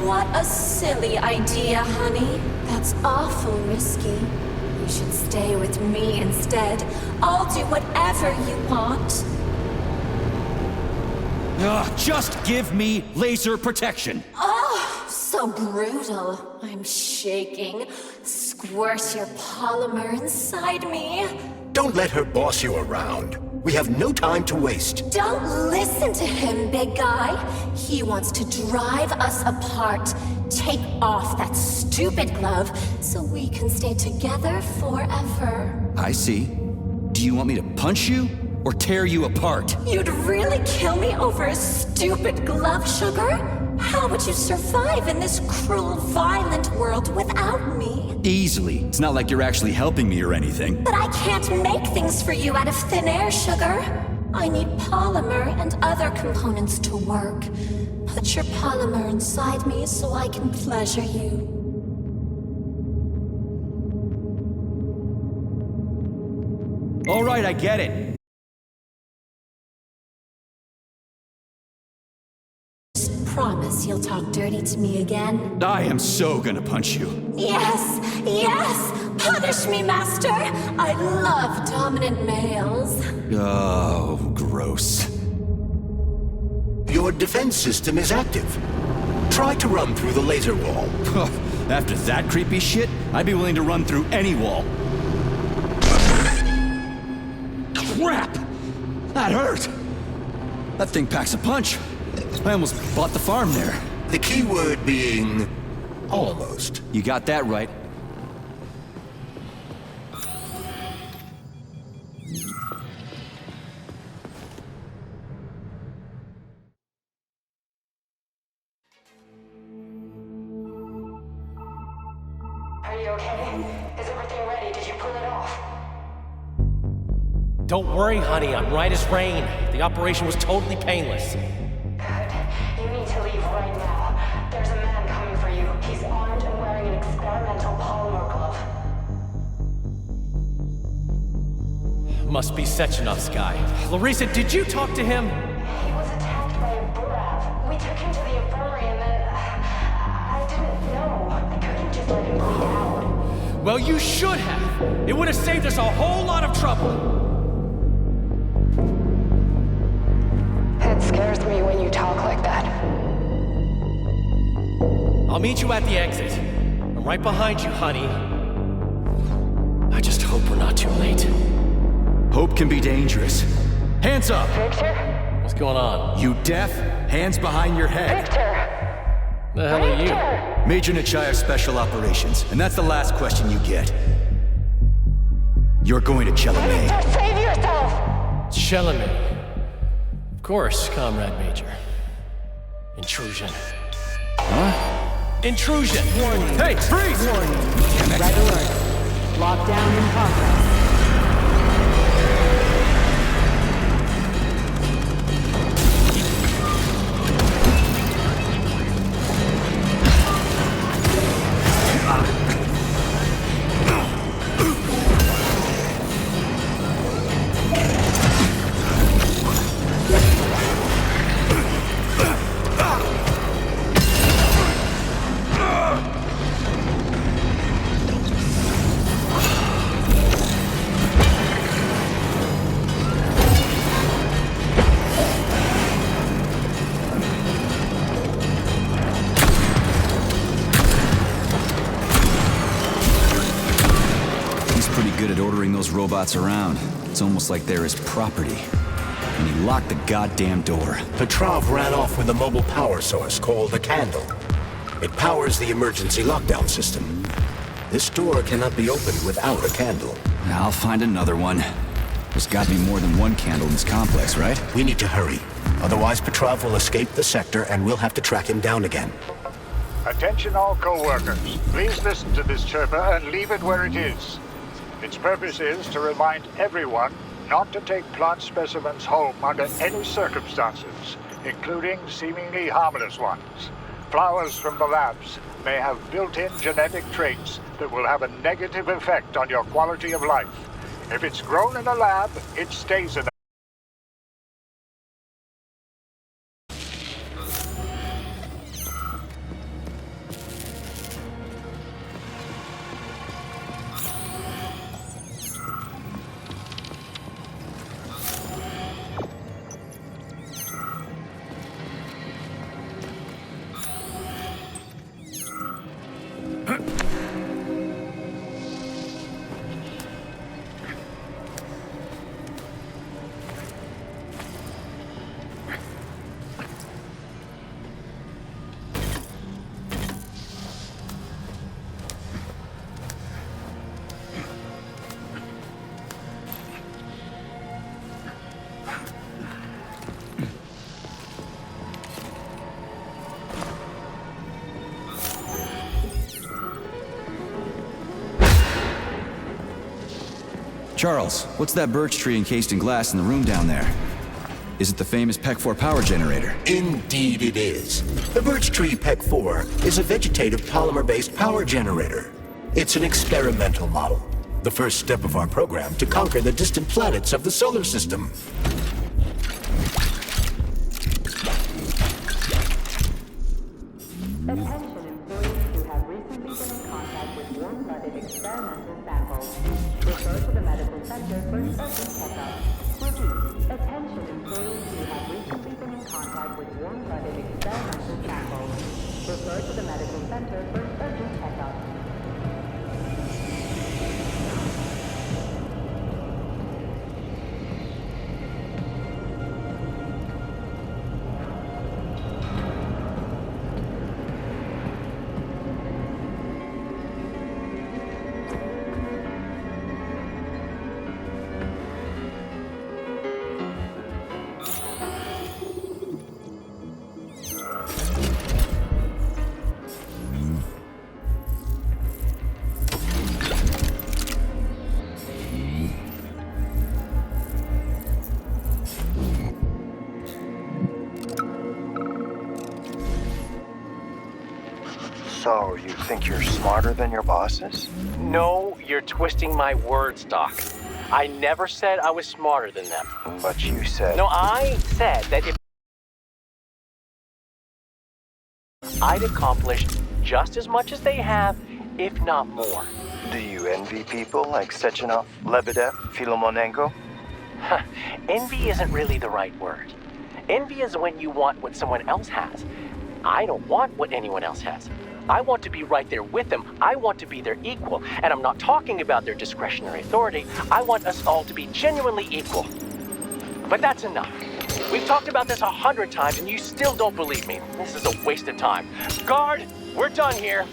Speaker 10: What a silly idea, honey. That's awful risky. You should stay with me instead. I'll do whatever you want.
Speaker 1: Ugh, just give me laser protection.
Speaker 10: Oh, so brutal. I'm shaking. Squirt your polymer inside me.
Speaker 2: Don't let her boss you around. We have no time to waste.
Speaker 10: Don't listen to him, big guy. He wants to drive us apart. Take off that stupid glove so we can stay together forever.
Speaker 1: I see. Do you want me to punch you or tear you apart?
Speaker 10: You'd really kill me over a stupid glove, sugar? How would you survive in this cruel, violent world without me?
Speaker 1: Easily. It's not like you're actually helping me or anything.
Speaker 10: But I can't make things for you out of thin air, sugar. I need polymer and other components to work. Put your polymer inside me so I can pleasure you.
Speaker 1: All right, I get it.
Speaker 10: Promise you'll talk dirty to me again?
Speaker 1: I am so gonna punch you.
Speaker 10: Yes! Yes! Punish me, master! I love dominant males.
Speaker 1: Oh, gross.
Speaker 2: Your defense system is active. Try to run through the laser wall.
Speaker 1: After that creepy shit, I'd be willing to run through any wall. Crap! That hurt! That thing packs a punch. I almost bought the farm there.
Speaker 2: The key word being... almost.
Speaker 1: You got that right.
Speaker 21: Are you okay? Is everything ready? Did you pull it off?
Speaker 17: Don't worry, honey. I'm right as rain. The operation was totally painless.
Speaker 21: Good. You need to leave right now. There's a man coming for you. He's armed and wearing an experimental polymer glove.
Speaker 17: Must be Sechenov's guy. Larissa, did you talk to him?
Speaker 21: He was attacked by a Burav. We took him to the infirmary and then... I didn't know. I couldn't just let him bleed out.
Speaker 17: Well, you should have. It would have saved us a whole lot of trouble.
Speaker 21: It scares me when you talk like that.
Speaker 17: I'll meet you at the exit. I'm right behind you, honey. I just hope we're not too late.
Speaker 1: Hope can be dangerous. Hands up!
Speaker 21: Victor?
Speaker 17: What's going on?
Speaker 1: You deaf? Hands behind your head.
Speaker 21: Victor!
Speaker 17: The hell are you?
Speaker 1: Major Nechayev Special Operations, and that's the last question you get. You're going to Chalamet.
Speaker 21: Victor, save yourself!
Speaker 17: Chalamet. Of course, Comrade Major. Intrusion.
Speaker 1: Huh?
Speaker 17: Intrusion! Warning.
Speaker 1: Hey, freeze!
Speaker 16: Warning. Red alert. Lockdown in progress.
Speaker 1: Robots around. It's almost like they're his property. And he locked the goddamn door.
Speaker 2: Petrov ran off with a mobile power source called the Candle. It powers the emergency lockdown system. This door cannot be opened without a candle.
Speaker 1: I'll find another one. There's got to be more than one candle in this complex, right?
Speaker 2: We need to hurry. Otherwise, Petrov will escape the sector and we'll have to track him down again.
Speaker 13: Attention all co-workers. Please listen to this chirper and leave it where it is. Its purpose is to remind everyone not to take plant specimens home under any circumstances, including seemingly harmless ones. Flowers from the labs may have built-in genetic traits that will have a negative effect on your quality of life. If it's grown in a lab, it stays in a
Speaker 1: Charles, what's that birch tree encased in glass in the room down there? Is it the famous PEC-4 power generator?
Speaker 2: Indeed it is. The birch tree PEC-4 is a vegetative polymer-based power generator. It's an experimental model. The first step of our program to conquer the distant planets of the solar system.
Speaker 18: Attention employees who have recently been in contact with warm-blooded experimental samples. Refer to the medical center for an urgent checkup. Repeat, attention employees who have recently been in contact with warm-blooded experimental samples. Refer to the medical center for an urgent checkup.
Speaker 19: Oh, you think you're smarter than your bosses?
Speaker 17: No, you're twisting my words, Doc. I never said I was smarter than them.
Speaker 19: But you said...
Speaker 17: No, I said that if I'd accomplish just as much as they have, if not more.
Speaker 19: Do you envy people like Sechenov, Lebedev, Filomonenko?
Speaker 17: Envy isn't really the right word. Envy is when you want what someone else has. I don't want what anyone else has. I want to be right there with them. I want to be their equal. And I'm not talking about their discretionary authority. I want us all to be genuinely equal. But that's enough. We've talked about this 100 times and you still don't believe me. This is a waste of time. Guard, we're done here.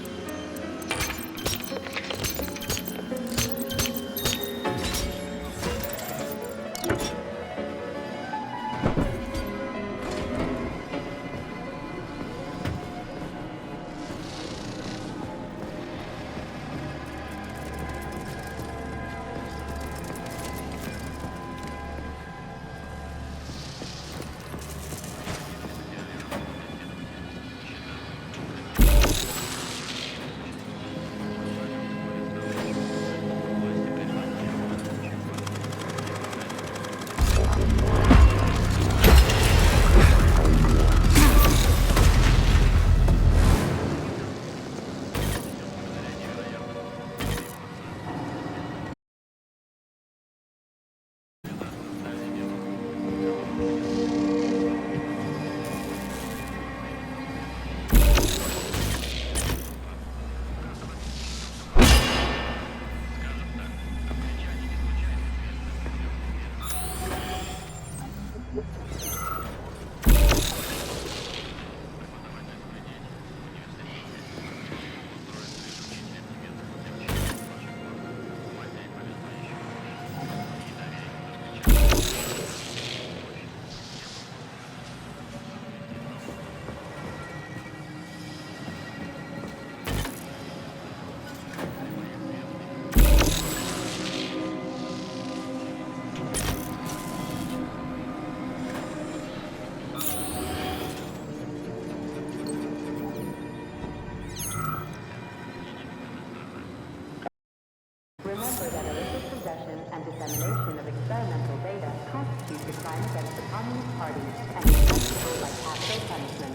Speaker 14: Remember that illicit possession and dissemination of experimental data constitutes a crime against the Communist Party and is punishable by capital punishment.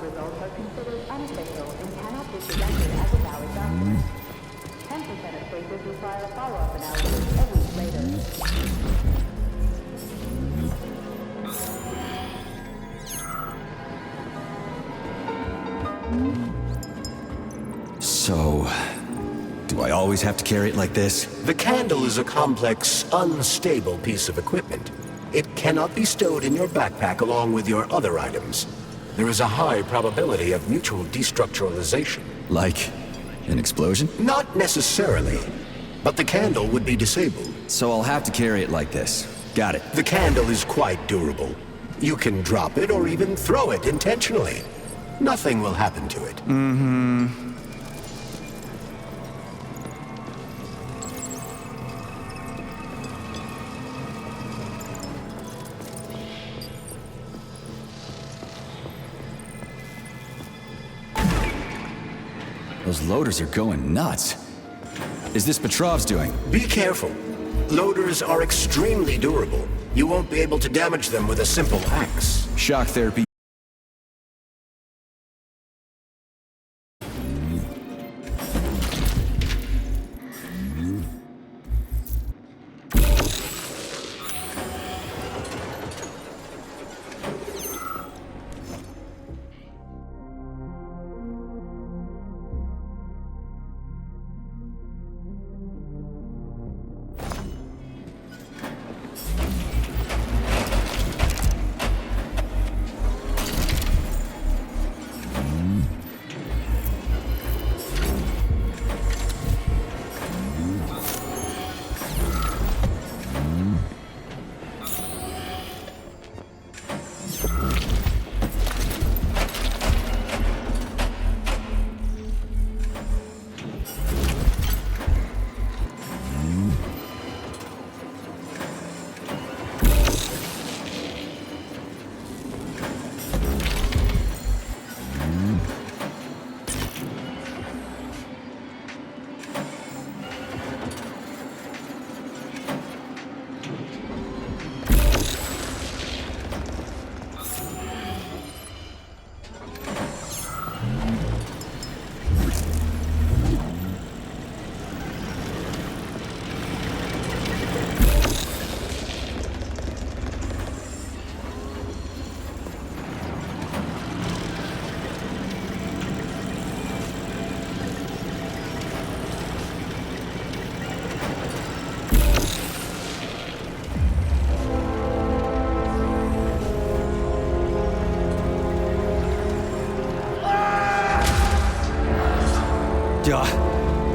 Speaker 14: results are considered unofficial and cannot be presented as a valid document. 10% of cases require a follow-up analysis a week later.
Speaker 1: So, do I always have to carry it like this?
Speaker 2: The candle is a complex, unstable piece of equipment. It cannot be stowed in your backpack along with your other items. There is a high probability of mutual destructuralization.
Speaker 1: Like an explosion?
Speaker 2: Not necessarily, but the candle would be disabled.
Speaker 1: So I'll have to carry it like this. Got it.
Speaker 2: The candle is quite durable. You can drop it or even throw it intentionally. Nothing will happen to it.
Speaker 1: Mm-hmm. Those loaders are going nuts. Is this Petrov's doing?
Speaker 2: Be careful. Loaders are extremely durable. You won't be able to damage them with a simple axe.
Speaker 1: Shock therapy.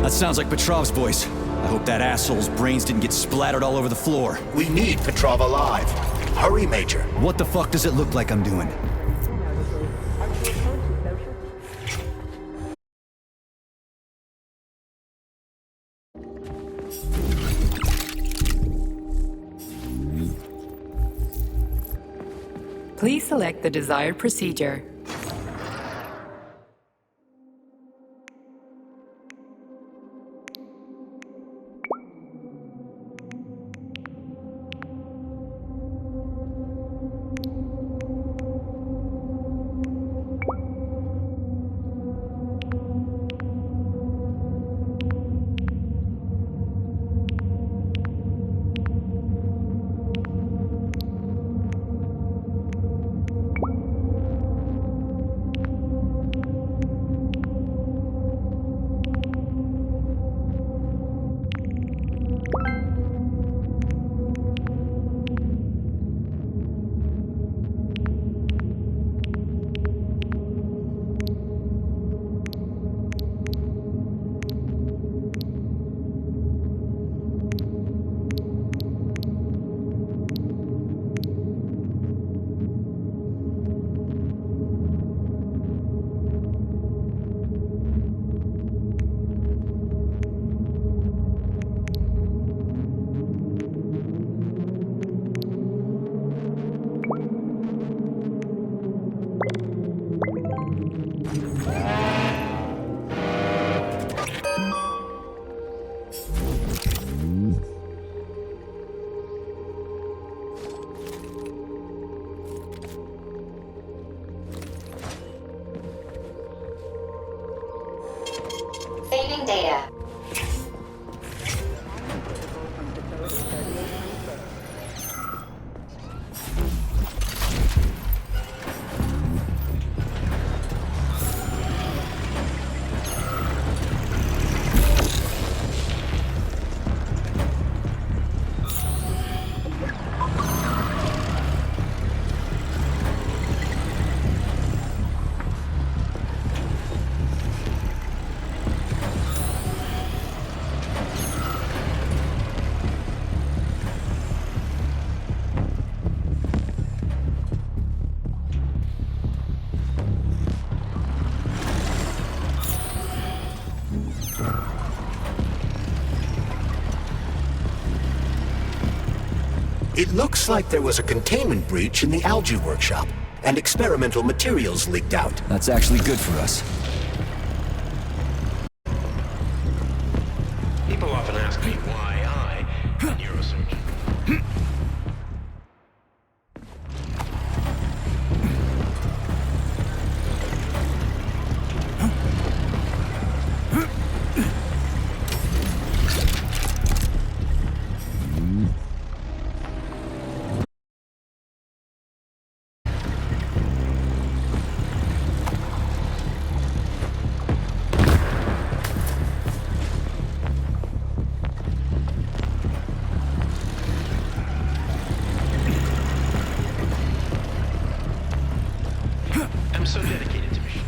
Speaker 1: That sounds like Petrov's voice. I hope that asshole's brains didn't get splattered all over the floor.
Speaker 2: We need Petrov alive. Hurry, Major.
Speaker 1: What the fuck does it look like I'm doing?
Speaker 16: Please select the desired procedure.
Speaker 3: Saving data.
Speaker 2: It looks like there was a containment breach in the algae workshop, and experimental materials leaked out.
Speaker 1: That's actually good for us.
Speaker 15: People often ask me why I, a neurosurgeon. I'm so dedicated to mission.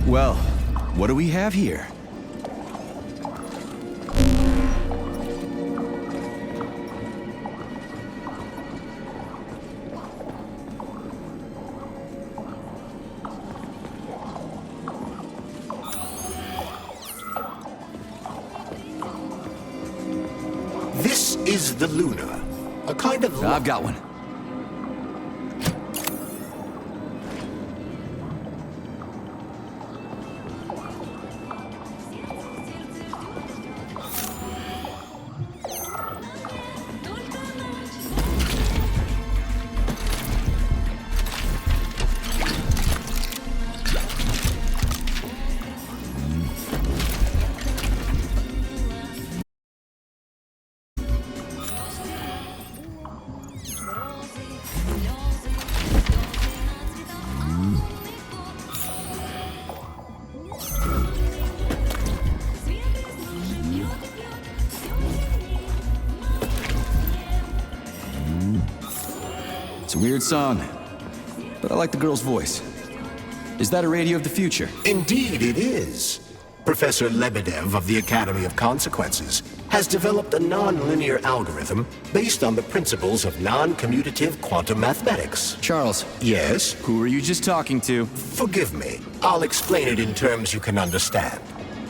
Speaker 1: Well, what do we have here?
Speaker 2: This is the Luna, a kind of...
Speaker 1: I've got one. It's a weird song, but I like the girl's voice. Is that a radio of the future?
Speaker 2: Indeed it is. Professor Lebedev of the Academy of Consequences has developed a non-linear algorithm based on the principles of non-commutative quantum mathematics.
Speaker 1: Charles.
Speaker 2: Yes?
Speaker 1: Who are you just talking to?
Speaker 2: Forgive me. I'll explain it in terms you can understand.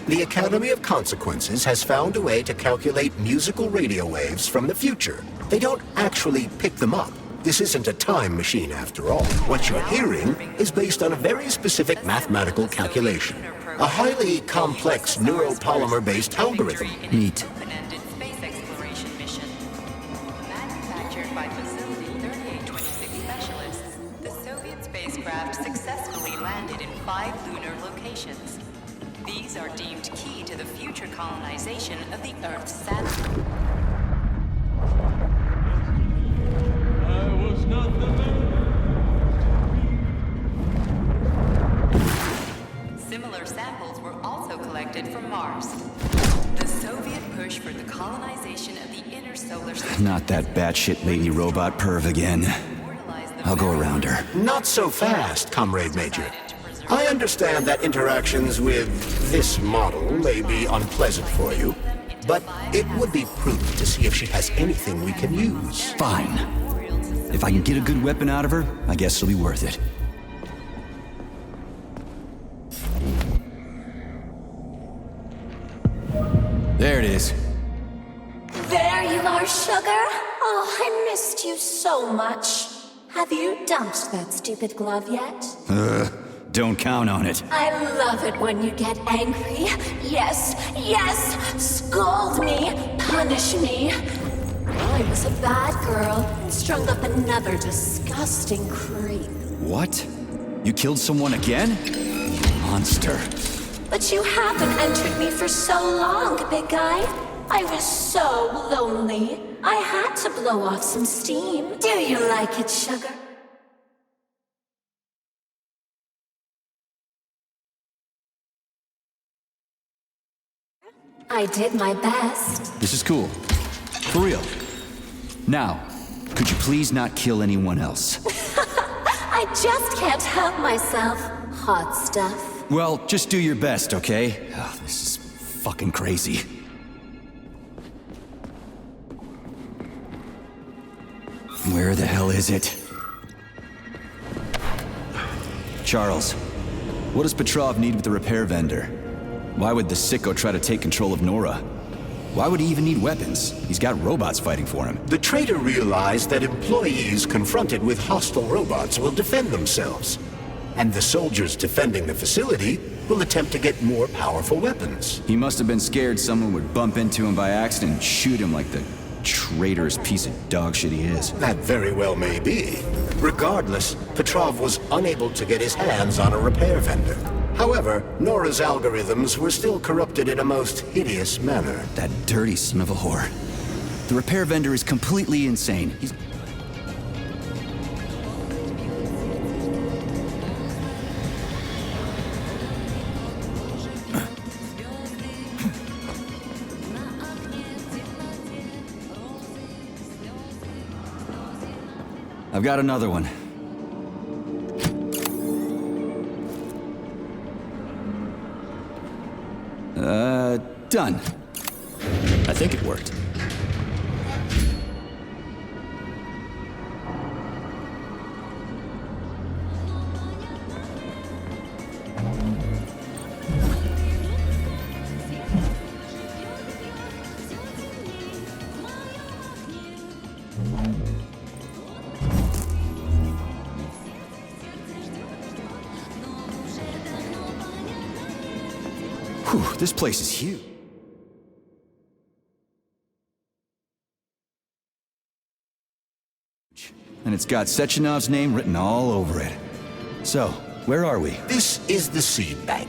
Speaker 2: The Academy of Consequences has found a way to calculate musical radio waves from the future. They don't actually pick them up. This isn't a time machine, after all. What you're hearing is based on a very specific mathematical calculation. A highly complex neuropolymer-based algorithm.
Speaker 1: Neat.
Speaker 16: Open-ended space exploration mission. Manufactured by Facility 3826 specialists, the Soviet spacecraft successfully landed in 5 lunar locations. These are deemed key to the future colonization of the Earth's satellite. Similar samples were also collected from Mars. The Soviet push for the colonization of the inner solar system.
Speaker 1: Not that batshit lady robot perv again. I'll go around her.
Speaker 2: Not so fast, Comrade Major. I understand that interactions with this model may be unpleasant for you, but it would be prudent to see if she has anything we can use.
Speaker 1: Fine. If I can get a good weapon out of her, I guess it'll be worth it. There it is.
Speaker 10: There you are, Sugar. Oh, I missed you so much. Have you dumped that stupid glove yet?
Speaker 1: Don't count on it.
Speaker 10: I love it when you get angry. Yes, yes! Scold me, punish me. I was a bad girl and strung up another disgusting creep.
Speaker 1: What? You killed someone again? Monster.
Speaker 10: But you haven't entered me for so long, big guy. I was so lonely. I had to blow off some steam. Do you like it, Sugar? I did my best.
Speaker 1: This is cool. For real. Now, could you please not kill anyone else?
Speaker 10: I just can't help myself. Hot stuff.
Speaker 1: Well, just do your best, okay? Oh, this is fucking crazy. Where the hell is it? Charles, what does Petrov need with the repair vendor? Why would the sicko try to take control of Nora? Why would he even need weapons? He's got robots fighting for him.
Speaker 2: The traitor realized that employees confronted with hostile robots will defend themselves. And the soldiers defending the facility will attempt to get more powerful weapons.
Speaker 1: He must have been scared someone would bump into him by accident and shoot him like the traitorous piece of dog shit he is.
Speaker 2: That very well may be. Regardless, Petrov was unable to get his hands on a repair vendor. However, Nora's algorithms were still corrupted in a most hideous manner.
Speaker 1: That dirty son of a whore. The repair vendor is completely insane. He's... I've got another one. Done. I think it worked. Whew, this place is huge. And it's got Sechenov's name written all over it. So, where are we?
Speaker 2: This is the seed bank,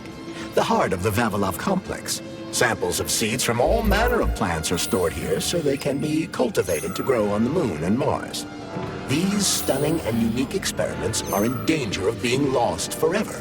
Speaker 2: the heart of the Vavilov complex. Samples of seeds from all manner of plants are stored here so they can be cultivated to grow on the Moon and Mars. These stunning and unique experiments are in danger of being lost forever.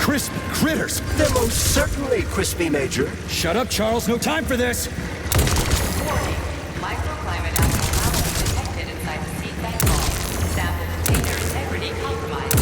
Speaker 2: Crispy critters! They're most certainly crispy, Major.
Speaker 9: Shut up, Charles. No time for this.
Speaker 16: Warning. Microclimate abnormality detected inside the seed bank vault. Sample container integrity compromised.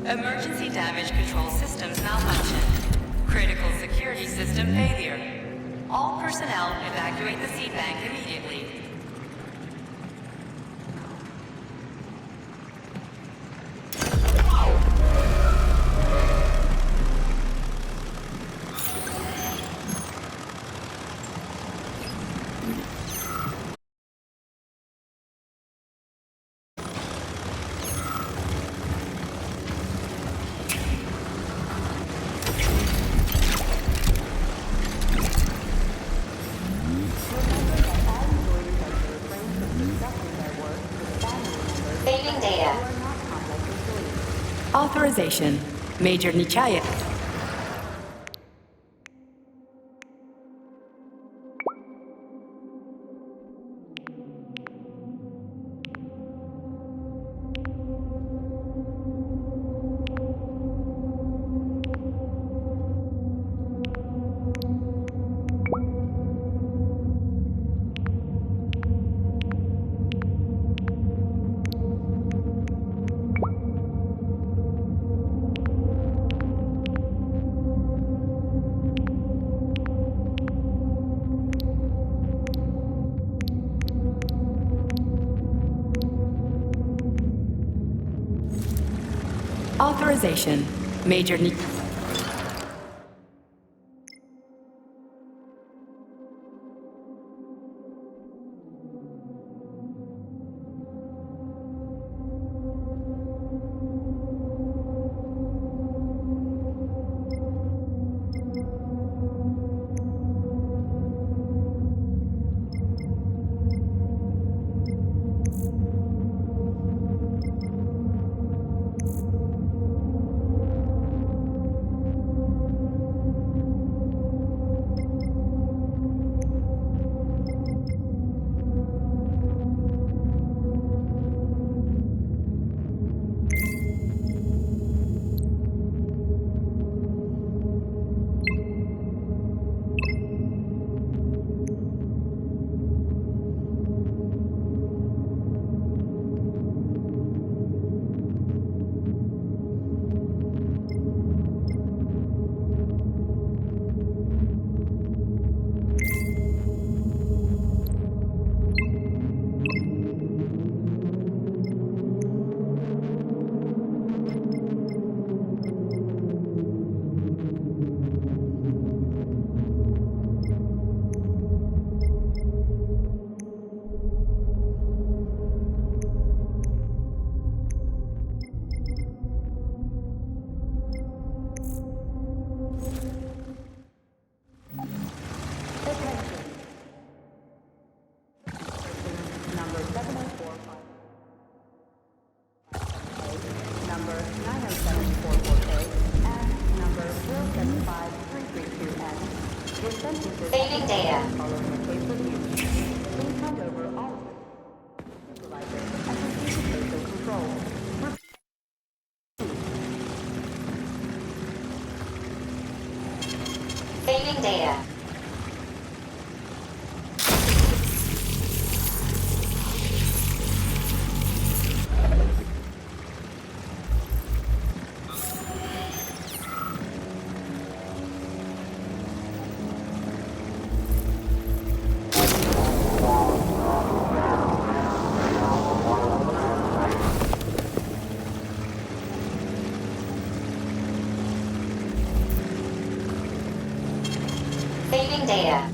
Speaker 16: Emergency damage control systems malfunction. Critical security system failure. All personnel evacuate the seed bank immediately.
Speaker 3: Saving data.
Speaker 16: Authorization. Major Nichayev. Authorization. Major Ni...
Speaker 3: Saving data. Saving data.